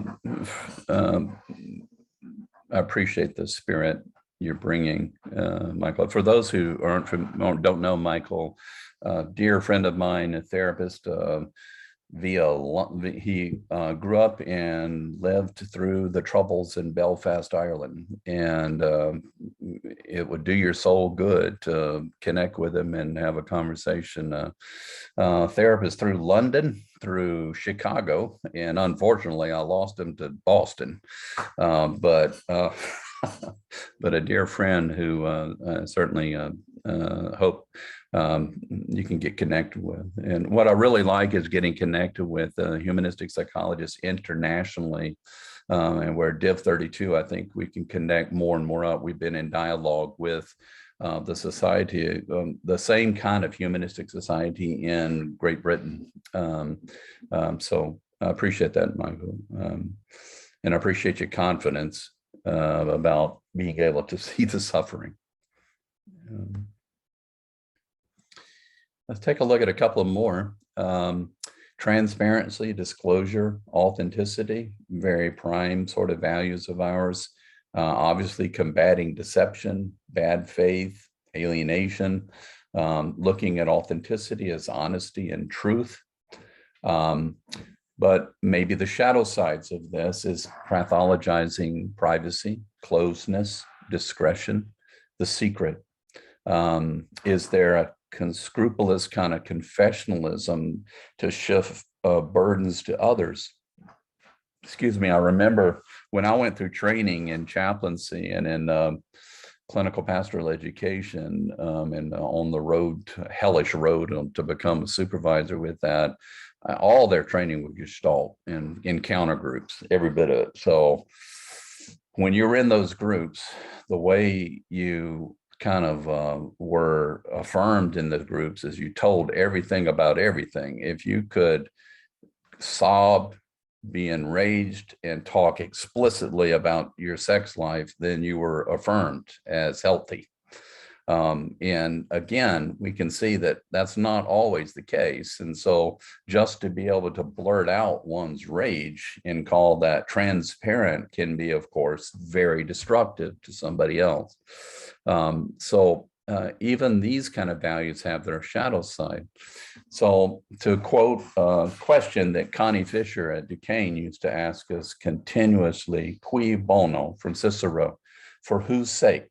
appreciate the spirit you're bringing, Michael. For those who don't know Michael, dear friend of mine, a therapist, he grew up and lived through the Troubles in Belfast, Ireland, and it would do your soul good to connect with him and have a conversation. Therapist through London, through Chicago, and unfortunately I lost him to Boston, but a dear friend who certainly hope you can get connected with. And what I really like is getting connected with humanistic psychologists internationally, and where Div 32, I think we can connect more and more up. We've been in dialogue with the society, the same kind of humanistic society in Great Britain. So I appreciate that, Michael. And I appreciate your confidence about being able to see the suffering. Let's take a look at a couple of more. Transparency, disclosure, authenticity, very prime sort of values of ours. Obviously combating deception, bad faith, alienation, looking at authenticity as honesty and truth. But maybe the shadow sides of this is pathologizing privacy, closeness, discretion, the secret. Is there a scrupulous kind of confessionalism to shift burdens to others? Excuse me, I remember when I went through training in chaplaincy and in clinical pastoral education and on the road, hellish road to become a supervisor with that, all their training was Gestalt and encounter groups, every bit of it. So when you're in those groups, the way you kind of were affirmed in the groups is you told everything about everything. If you could sob, be enraged, and talk explicitly about your sex life, then you were affirmed as healthy. And again, we can see that that's not always the case. And so just to be able to blurt out one's rage and call that transparent can be, of course, very destructive to somebody else. Even these kind of values have their shadow side. So to quote a question that Connie Fisher at Duquesne used to ask us continuously, cui bono, from Cicero, for whose sake?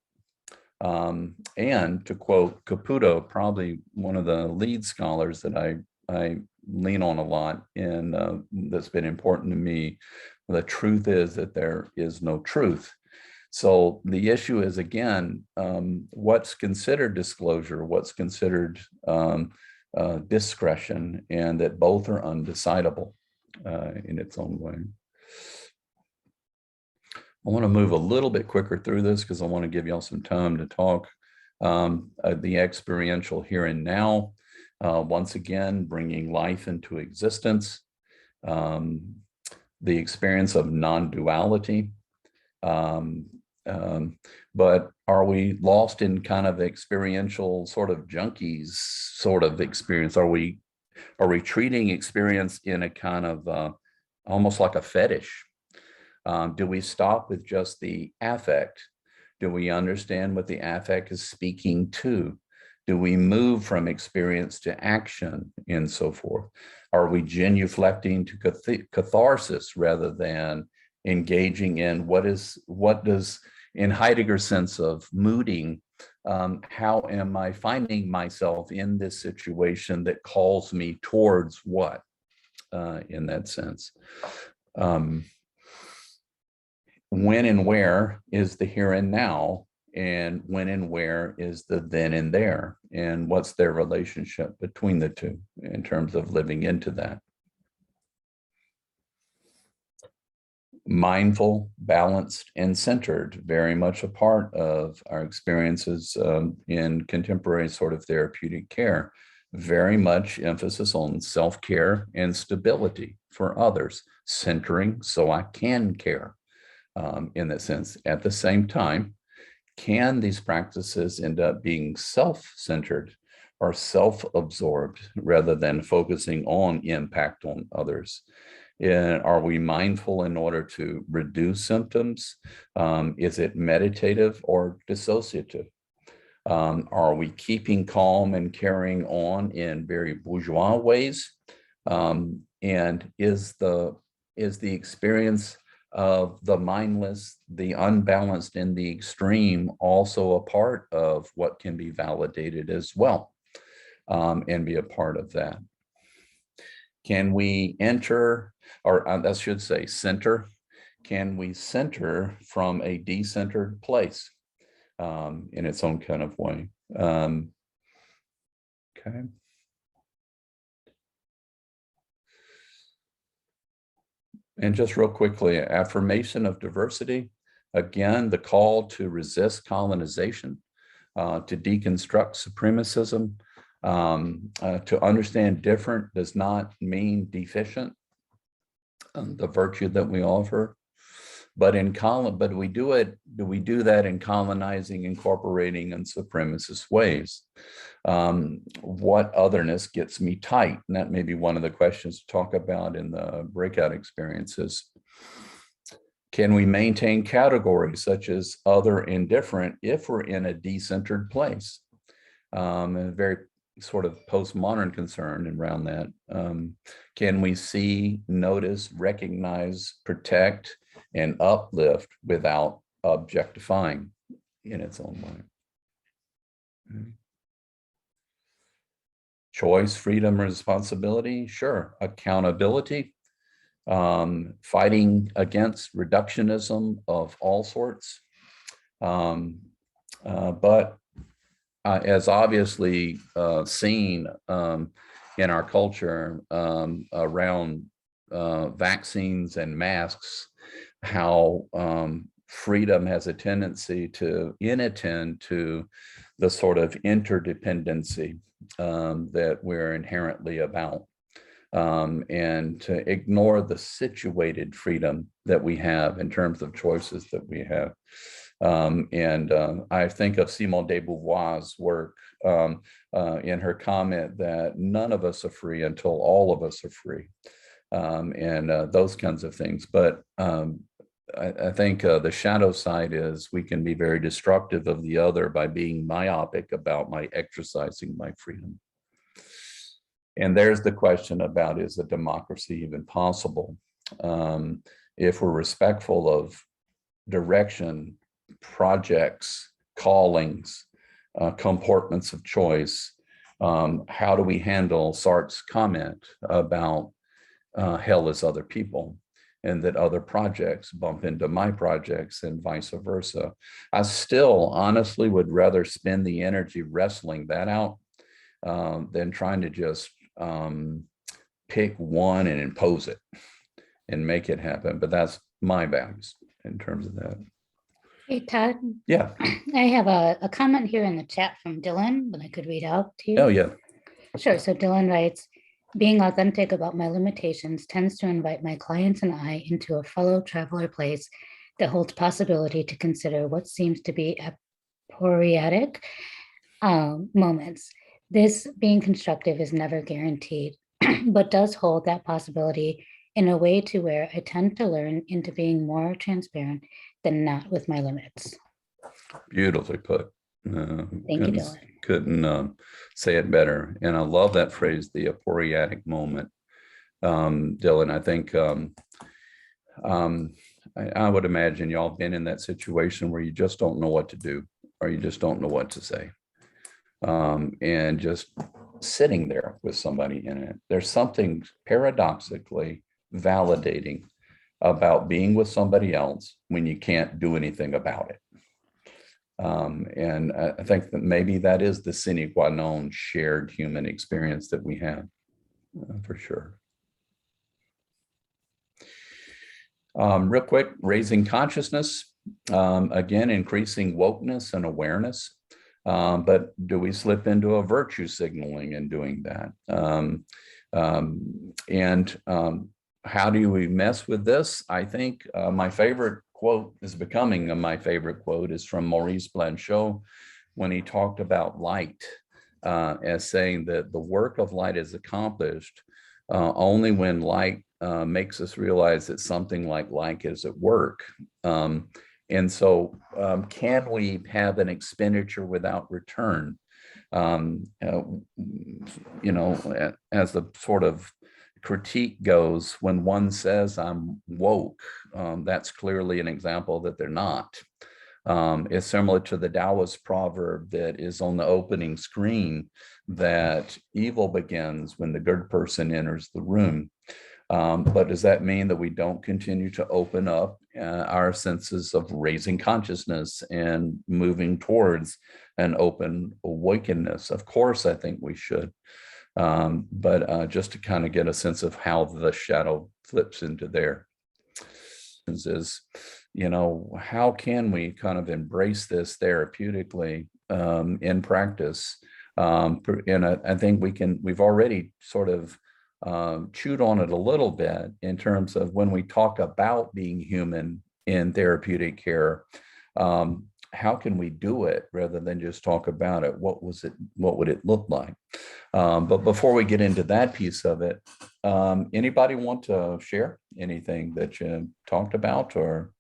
And to quote Caputo, probably one of the lead scholars that I lean on a lot, and that's been important to me, the truth is that there is no truth. So the issue is, again, what's considered disclosure, what's considered discretion, and that both are undecidable in its own way. I want to move a little bit quicker through this because I want to give y'all some time to talk. The experiential here and now, once again, bringing life into existence, the experience of non-duality. But are we lost in kind of experiential sort of junkies sort of experience? Are we treating experience in a kind of almost like a fetish? Do we stop with just the affect? Do we understand what the affect is speaking to? Do we move from experience to action and so forth? Are we genuflecting to catharsis rather than engaging in what does, in Heidegger's sense of mooding, how am I finding myself in this situation that calls me towards what, in that sense? When and where is the here and now, and when and where is the then and there, and what's their relationship between the two in terms of living into that? Mindful, balanced, and centered, very much a part of our experiences in contemporary sort of therapeutic care. Very much emphasis on self-care and stability for others, centering so I can care in that sense. At the same time, can these practices end up being self-centered or self-absorbed rather than focusing on impact on others? And are we mindful in order to reduce symptoms? Is it meditative or dissociative? Are we keeping calm and carrying on in very bourgeois ways? And is the experience of the mindless, the unbalanced, and the extreme also a part of what can be validated as well, and be a part of that? Can we enter, or I should say center, can we center from a decentered place in its own kind of way? Okay. And just real quickly, affirmation of diversity. Again, the call to resist colonization, to deconstruct supremacism, to understand different does not mean deficient. The virtue that we offer, but do we do that in colonizing, incorporating, and supremacist ways? What otherness gets me tight? And that may be one of the questions to talk about in the breakout experiences. Can we maintain categories such as other and different if we're in a decentered place? A very sort of postmodern concern around that. Can we see, notice, recognize, protect, and uplift without objectifying in its own way? Choice, freedom, responsibility, sure. Accountability, fighting against reductionism of all sorts. But as obviously seen in our culture around vaccines and masks, how freedom has a tendency to inattend to the sort of interdependency that we're inherently about, and to ignore the situated freedom that we have in terms of choices that we have. I think of Simone de Beauvoir's work in her comment that none of us are free until all of us are free, and those kinds of things. But I think the shadow side is we can be very destructive of the other by being myopic about my exercising my freedom. And there's the question about, is a democracy even possible? If we're respectful of direction, projects, callings, comportments of choice, how do we handle Sartre's comment about hell is other people, and that other projects bump into my projects and vice versa? I still honestly would rather spend the energy wrestling that out than trying to just pick one and impose it and make it happen. But that's my values in terms of that. Hey, Todd. Yeah. I have a comment here in the chat from Dylan that I could read out to you. Oh, yeah. Sure. So Dylan writes, being authentic about my limitations tends to invite my clients and I into a fellow traveler place that holds possibility to consider what seems to be aporiatic moments. This being constructive is never guaranteed, but does hold that possibility in a way to where I tend to learn into being more transparent than not with my limits. Beautifully put. Thank you, Dylan. Couldn't say it better. And I love that phrase, the aporiatic moment. Dylan, I think I would imagine y'all been in that situation where you just don't know what to do, or you just don't know what to say. And just sitting there with somebody in it. There's something paradoxically validating about being with somebody else when you can't do anything about it. And I think that maybe that is the sine qua non shared human experience that we have, for sure. Real quick, raising consciousness, again, increasing wokeness and awareness. But do we slip into a virtue signaling in doing that? How do we mess with this? I think my favorite quote is becoming my favorite quote is from Maurice Blanchot when he talked about light as saying that the work of light is accomplished only when light makes us realize that something like is at work. And so can we have an expenditure without return? You know, as the sort of critique goes, when one says I'm woke, that's clearly an example that they're not. It's similar to the Taoist proverb that is on the opening screen that evil begins when the good person enters the room. But does that mean that we don't continue to open up our senses of raising consciousness and moving towards an open awakenness? Of course, I think we should. But just to kind of get a sense of how the shadow flips into there is, you know, how can we kind of embrace this therapeutically in practice? And I think we've already sort of chewed on it a little bit in terms of when we talk about being human in therapeutic care, how can we do it rather than just talk about it? What would it look like? But before we get into that piece of it, anybody want to share anything that you talked about, or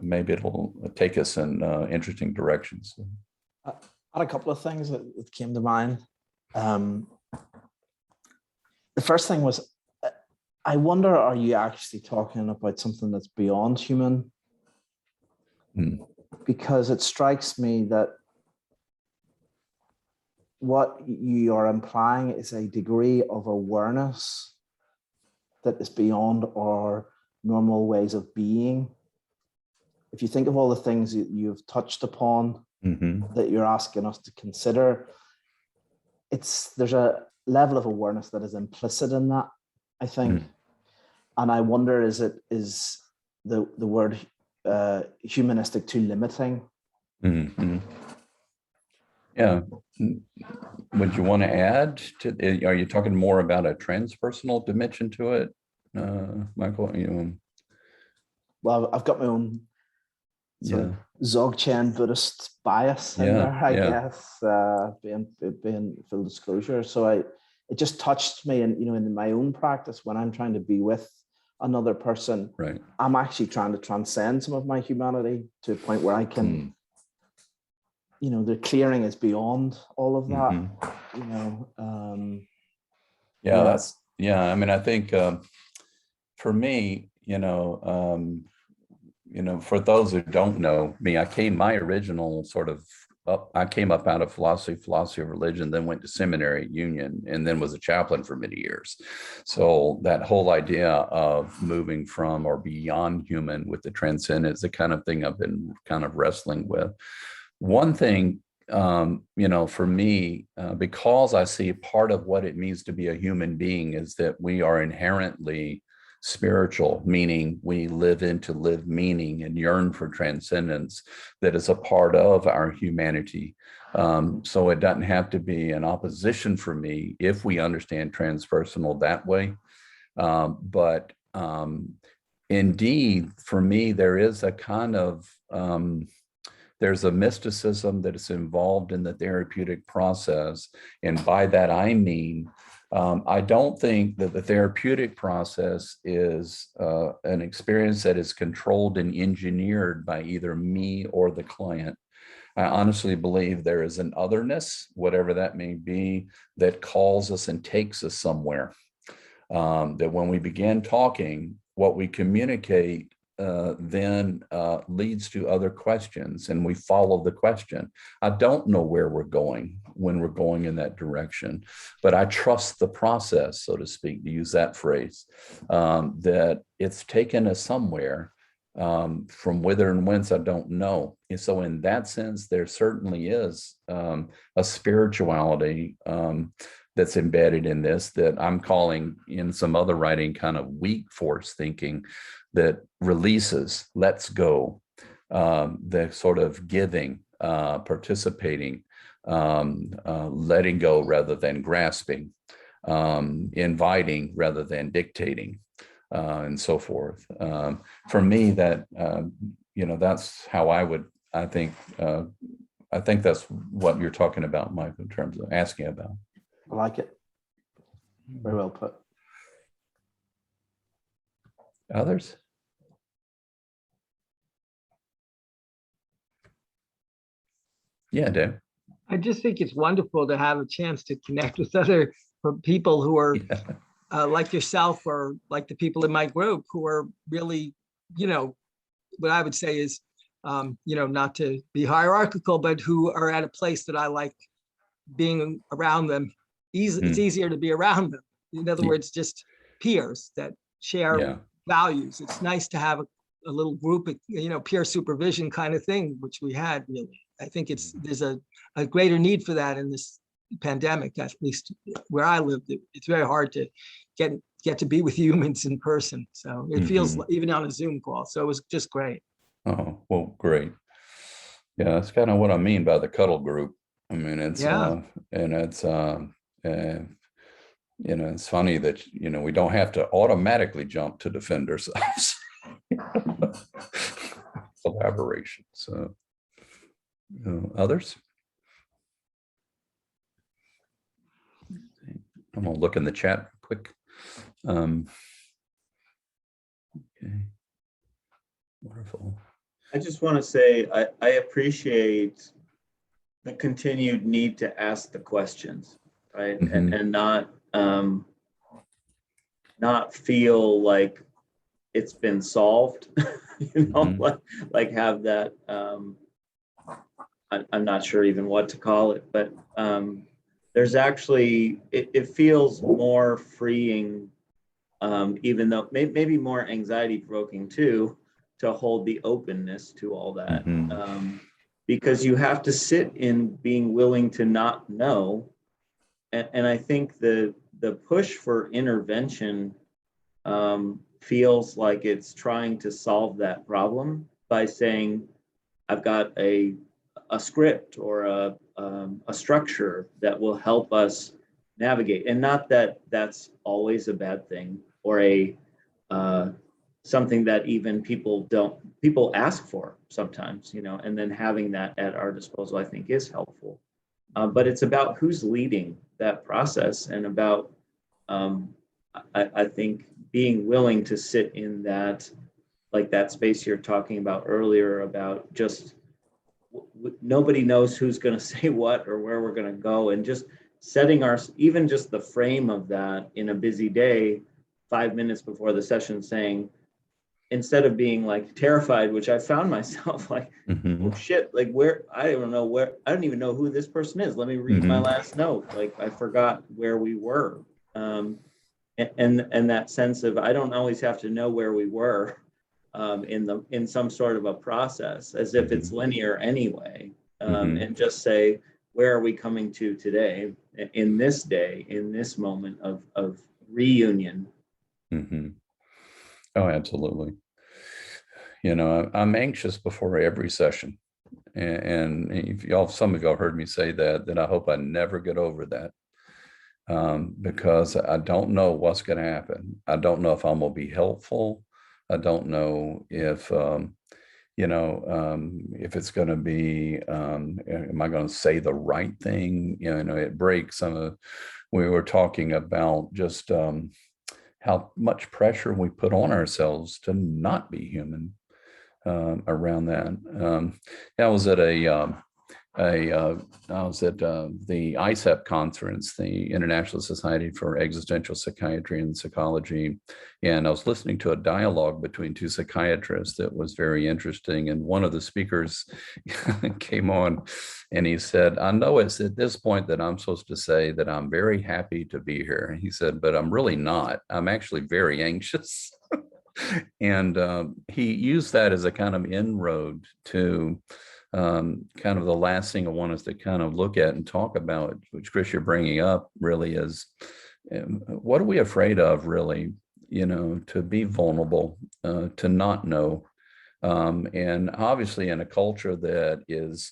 maybe it'll take us in interesting directions? I had a couple of things that came to mind. The first thing was, I wonder, are you actually talking about something that's beyond human? Because it strikes me that what you are implying is a degree of awareness that is beyond our normal ways of being. If you think of all the things that you've touched upon, that you're asking us to consider, there's a level of awareness that is implicit in that, I think. And I wonder, is the word humanistic too limiting? Yeah. Would you want to add to, are you talking more about a transpersonal dimension to it, Michael? Well, I've got my own sort of Dzogchen Buddhist bias in there, I guess, being full disclosure. So it just touched me, and in my own practice, when I'm trying to be with another person, right, I'm actually trying to transcend some of my humanity to a point where I can, the clearing is beyond all of that. I mean, I think for me, for those who don't know me, I came up out of philosophy of religion, then went to seminary at Union, and then was a chaplain for many years. So that whole idea of moving from or beyond human with the transcendence, the kind of thing I've been kind of wrestling with. One thing, for me, because I see part of what it means to be a human being is that we are inherently spiritual, meaning we live meaning and yearn for transcendence that is a part of our humanity. So it doesn't have to be an opposition for me if we understand transpersonal that way. But indeed, for me, there is a kind of, there's a mysticism that is involved in the therapeutic process. And by that, I mean, I don't think that the therapeutic process is an experience that is controlled and engineered by either me or the client. I honestly believe there is an otherness, whatever that may be, that calls us and takes us somewhere. That when we begin talking, what we communicate then leads to other questions, and we follow the question. I don't know where we're going when we're going in that direction, but I trust the process, so to speak, to use that phrase, that it's taken us somewhere, from whither and whence I don't know. And so in that sense, there certainly is a spirituality that's embedded in this that I'm calling in some other writing kind of weak force thinking that releases, lets go, the sort of giving, participating, letting go rather than grasping, inviting rather than dictating, and so forth. For me, that, that's how I think that's what you're talking about, Mike, in terms of asking about. I like it. Very well put. Others? Yeah, Dave. I just think it's wonderful to have a chance to connect with other people who are like yourself, or like the people in my group who are really, what I would say is, not to be hierarchical, but who are at a place that I like being around them. It's easier to be around them. In other words, just peers that share values. It's nice to have a little group, peer supervision kind of thing, which we had really. I think there's a greater need for that in this pandemic, at least where I lived. It's very hard to get to be with humans in person. So it feels even on a Zoom call. So it was just great. Oh, well, great. Yeah, that's kind of what I mean by the cuddle group. I mean, it's and it's it's funny that we don't have to automatically jump to defend ourselves. Collaboration. So others? I'm gonna look in the chat quick. Okay. Wonderful. I just want to say I appreciate the continued need to ask the questions, right? And not feel like it's been solved, like have that, I'm not sure even what to call it, but there's actually, it feels more freeing, even though maybe more anxiety provoking too, to hold the openness to all that. Because you have to sit in being willing to not know. And I think the push for intervention feels like it's trying to solve that problem by saying, I've got a script or a structure that will help us navigate. And not that that's always a bad thing, or something that even people ask for sometimes, and then having that at our disposal, I think, is helpful. But it's about who's leading that process, and about, I think, being willing to sit in that, like that space you're talking about earlier, about just nobody knows who's going to say what or where we're going to go, and just setting even just the frame of that in a busy day, 5 minutes before the session, saying, instead of being like terrified, which I found myself like, oh shit, like I don't even know who this person is. Let me read my last note. Like I forgot where we were. And that sense of, I don't always have to know where we were in some sort of a process, as if it's linear anyway. And just say, where are we coming to today, in this day, in this moment of reunion? Oh, absolutely. I'm anxious before every session. And if some of y'all heard me say that, then I hope I never get over that. Because I don't know what's going to happen. I don't know if I'm going to be helpful. I don't know if, if it's going to be, am I going to say the right thing? It breaks we were talking about just how much pressure we put on ourselves to not be human around that. I was at the ISEP conference, the International Society for Existential Psychiatry and Psychology, and I was listening to a dialogue between two psychiatrists that was very interesting. And one of the speakers came on and he said, I know it's at this point that I'm supposed to say that I'm very happy to be here. And he said, but I'm really not. I'm actually very anxious. And he used that as a kind of inroad to kind of the last thing I want us to kind of look at and talk about, which, Chris, you're bringing up really is, what are we afraid of, really? To be vulnerable, to not know. And obviously in a culture that is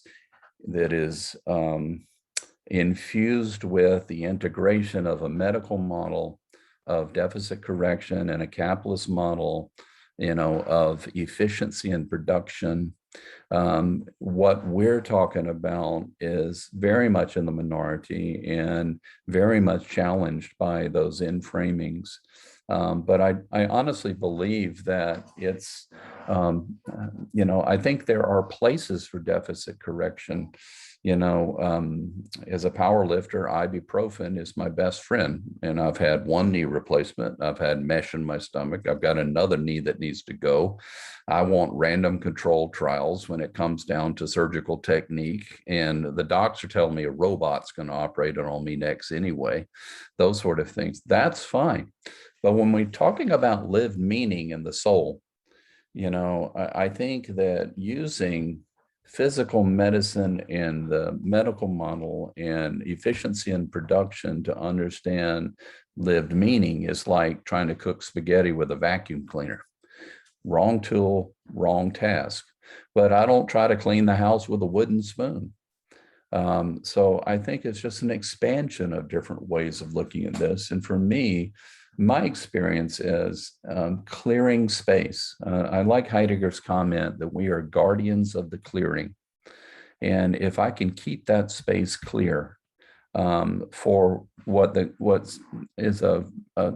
infused with the integration of a medical model of deficit correction and a capitalist model, of efficiency and production. What we're talking about is very much in the minority and very much challenged by those inframings. But I honestly believe that it's, I think there are places for deficit correction. As a power lifter, ibuprofen is my best friend. And I've had one knee replacement. I've had mesh in my stomach. I've got another knee that needs to go. I want random controlled trials when it comes down to surgical technique. And the docs are telling me a robot's going to operate on me next anyway. Those sort of things. That's fine. But when we're talking about lived meaning in the soul, I think that using physical medicine and the medical model and efficiency in production to understand lived meaning is like trying to cook spaghetti with a vacuum cleaner. Wrong tool, wrong task. But I don't try to clean the house with a wooden spoon. So I think it's just an expansion of different ways of looking at this. And for me, my experience is clearing space. I like Heidegger's comment that we are guardians of the clearing. And if I can keep that space clear for what is a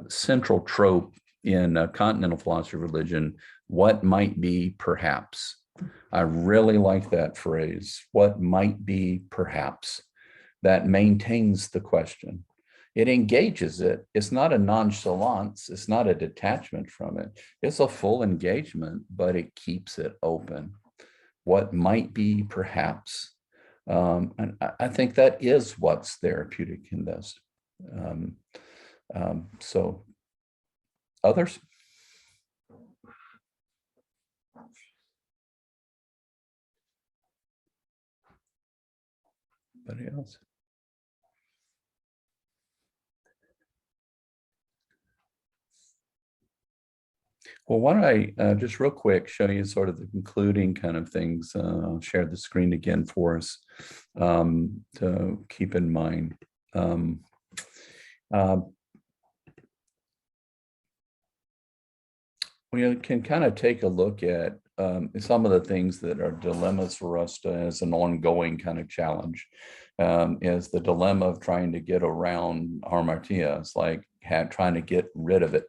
central trope in continental philosophy of religion, what might be perhaps. I really like that phrase, what might be perhaps. That maintains the question. It engages it. It's not a nonchalance. It's not a detachment from it. It's a full engagement, but it keeps it open. What might be perhaps. And I think that is what's therapeutic in this. So others? Anybody else? Well, why don't I just real quick show you sort of the concluding kind of things. I'll share the screen again for us to keep in mind. we can kind of take a look at some of the things that are dilemmas for us as an ongoing kind of challenge. Is the dilemma of trying to get around Hamartia. It's like trying to get rid of it.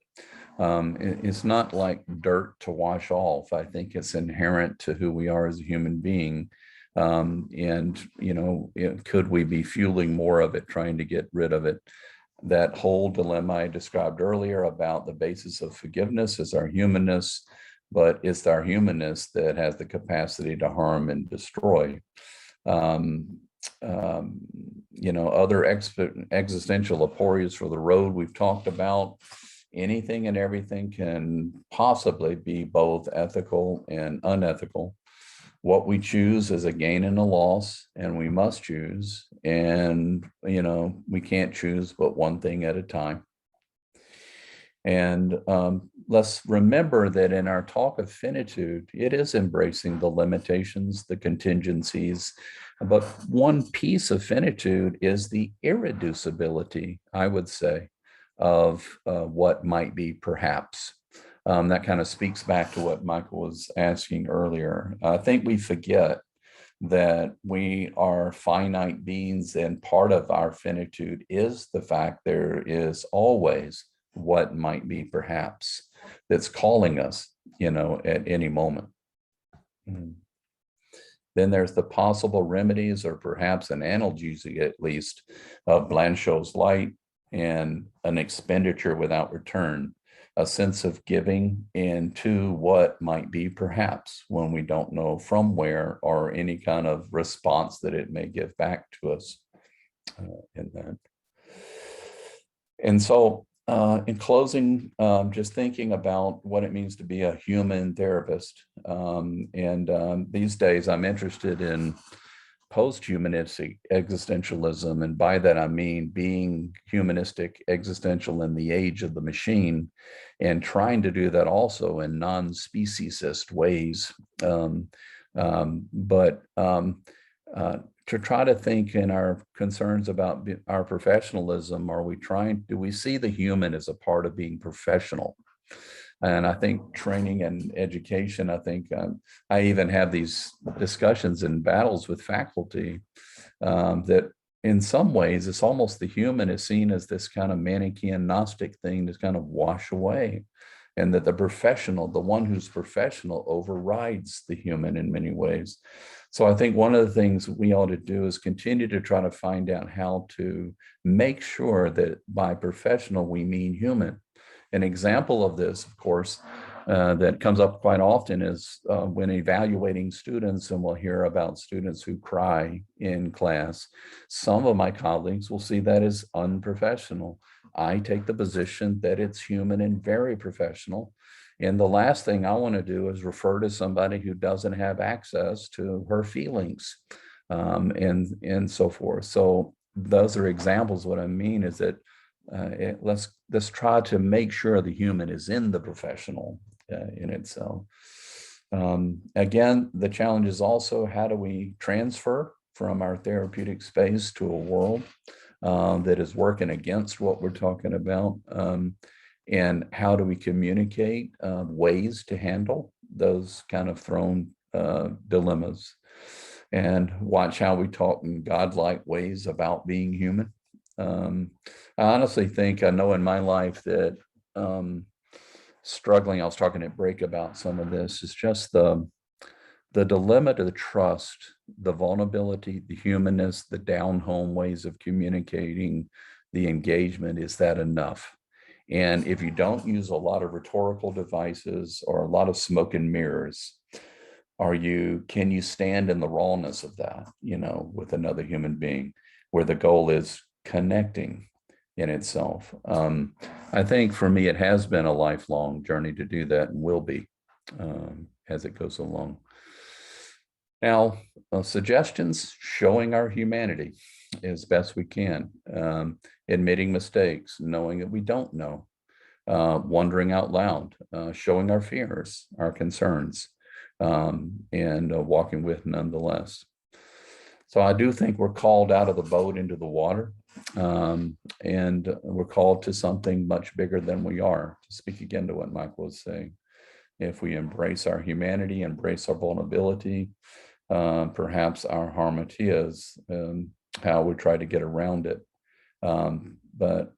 It's not like dirt to wash off. I think it's inherent to who we are as a human being. And, you know, could we be fueling more of it, trying to get rid of it? That whole dilemma I described earlier about the basis of forgiveness is our humanness, but it's our humanness that has the capacity to harm and destroy. You know, other existential aporias for the road we've talked about. Anything and everything can possibly be both ethical and unethical. What we choose is a gain and a loss, and we must choose. And, you know, we can't choose but one thing at a time. And let's remember that in our talk of finitude, it is embracing the limitations, the contingencies, but one piece of finitude is the irreducibility, I would say, of what might be perhaps. That kind of speaks back to what Michael was asking earlier. I think we forget that we are finite beings, and part of our finitude is the fact there is always what might be perhaps that's calling us, you know, at any moment. Then there's the possible remedies, or perhaps an analgesia at least, of Blanchot's light and an expenditure without return, a sense of giving into what might be perhaps when we don't know from where, or any kind of response that it may give back to us in that. And so in closing, just thinking about what it means to be a human therapist. These days I'm interested in post-humanistic existentialism. And by that, I mean being humanistic existential in the age of the machine, and trying to do that also in non-speciesist ways. To try to think in our concerns about our professionalism, do we see the human as a part of being professional? And I think training and education, I think I even have these discussions and battles with faculty that in some ways it's almost the human is seen as this kind of Manichaean Gnostic thing to kind of wash away. And that the professional, the one who's professional, overrides the human in many ways. So I think one of the things we ought to do is continue to try to find out how to make sure that by professional we mean human. An example of this, of course, that comes up quite often is when evaluating students, and we'll hear about students who cry in class. Some of my colleagues will see that as unprofessional. I take the position that it's human and very professional. And the last thing I want to do is refer to somebody who doesn't have access to her feelings and so forth. So those are examples. What I mean is that let's try to make sure the human is in the professional in itself. Again, the challenge is also, how do we transfer from our therapeutic space to a world that is working against what we're talking about? And how do we communicate ways to handle those kind of thrown dilemmas? And watch how we talk in godlike ways about being human. I honestly think, I know in my life that struggling, I was talking at break about some of this, is just the dilemma to the trust, the vulnerability, the humanness, the down-home ways of communicating, the engagement. Is that enough? And if you don't use a lot of rhetorical devices or a lot of smoke and mirrors, can you stand in the rawness of that, you know, with another human being, where the goal is connecting in itself? I think for me, it has been a lifelong journey to do that, and will be as it goes along. Now, suggestions: showing our humanity as best we can, admitting mistakes, knowing that we don't know, wondering out loud, showing our fears, our concerns, and walking with nonetheless. So I do think we're called out of the boat into the water, and we're called to something much bigger than we are, to speak again to what Michael was saying. if we embrace our humanity, embrace our vulnerability, perhaps our Hamartias, how we try to get around it. But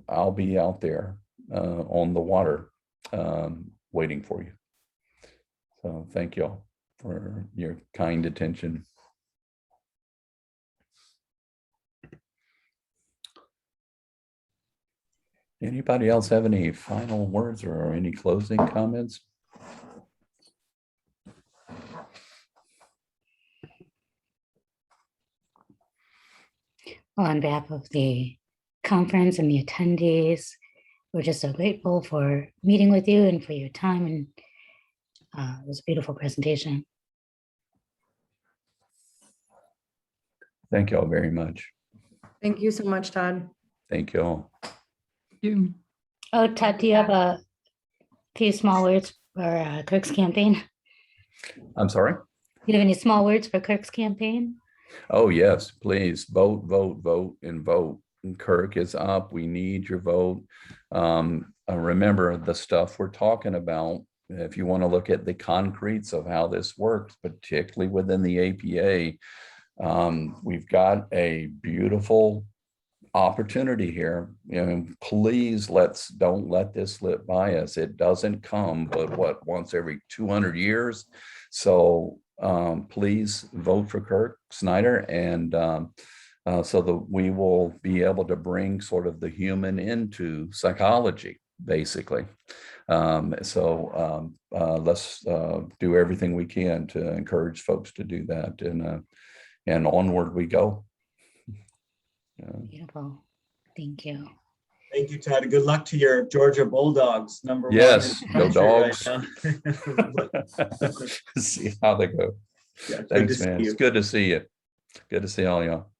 I'll be out there on the water waiting for you. So thank you all for your kind attention. Anybody else have any final words or any closing comments? Well, on behalf of the conference and the attendees, we're just so grateful for meeting with you and for your time. And it was a beautiful presentation. Thank you all very much. Thank you so much, Todd. Thank you all. Oh, Todd, do you have a few small words for Kirk's campaign? I'm sorry? Do you have any small words for Kirk's campaign? Oh, yes, please vote, vote, vote, and vote. And Kirk is up. We need your vote. Remember the stuff we're talking about. If you want to look at the concretes of how this works, particularly within the APA, we've got a beautiful opportunity here. Please don't let this slip by us. It doesn't come but what, once every 200 years. So please vote for Kirk Snyder, and so that we will be able to bring sort of the human into psychology, basically. Let's do everything we can to encourage folks to do that, and onward we go. Beautiful. Thank you. Thank you, Todd. Good luck to your Georgia Bulldogs, number one. Yes, go dogs. Right See how they go. Yeah, Thanks, man. It's good to see you. Good to see all y'all.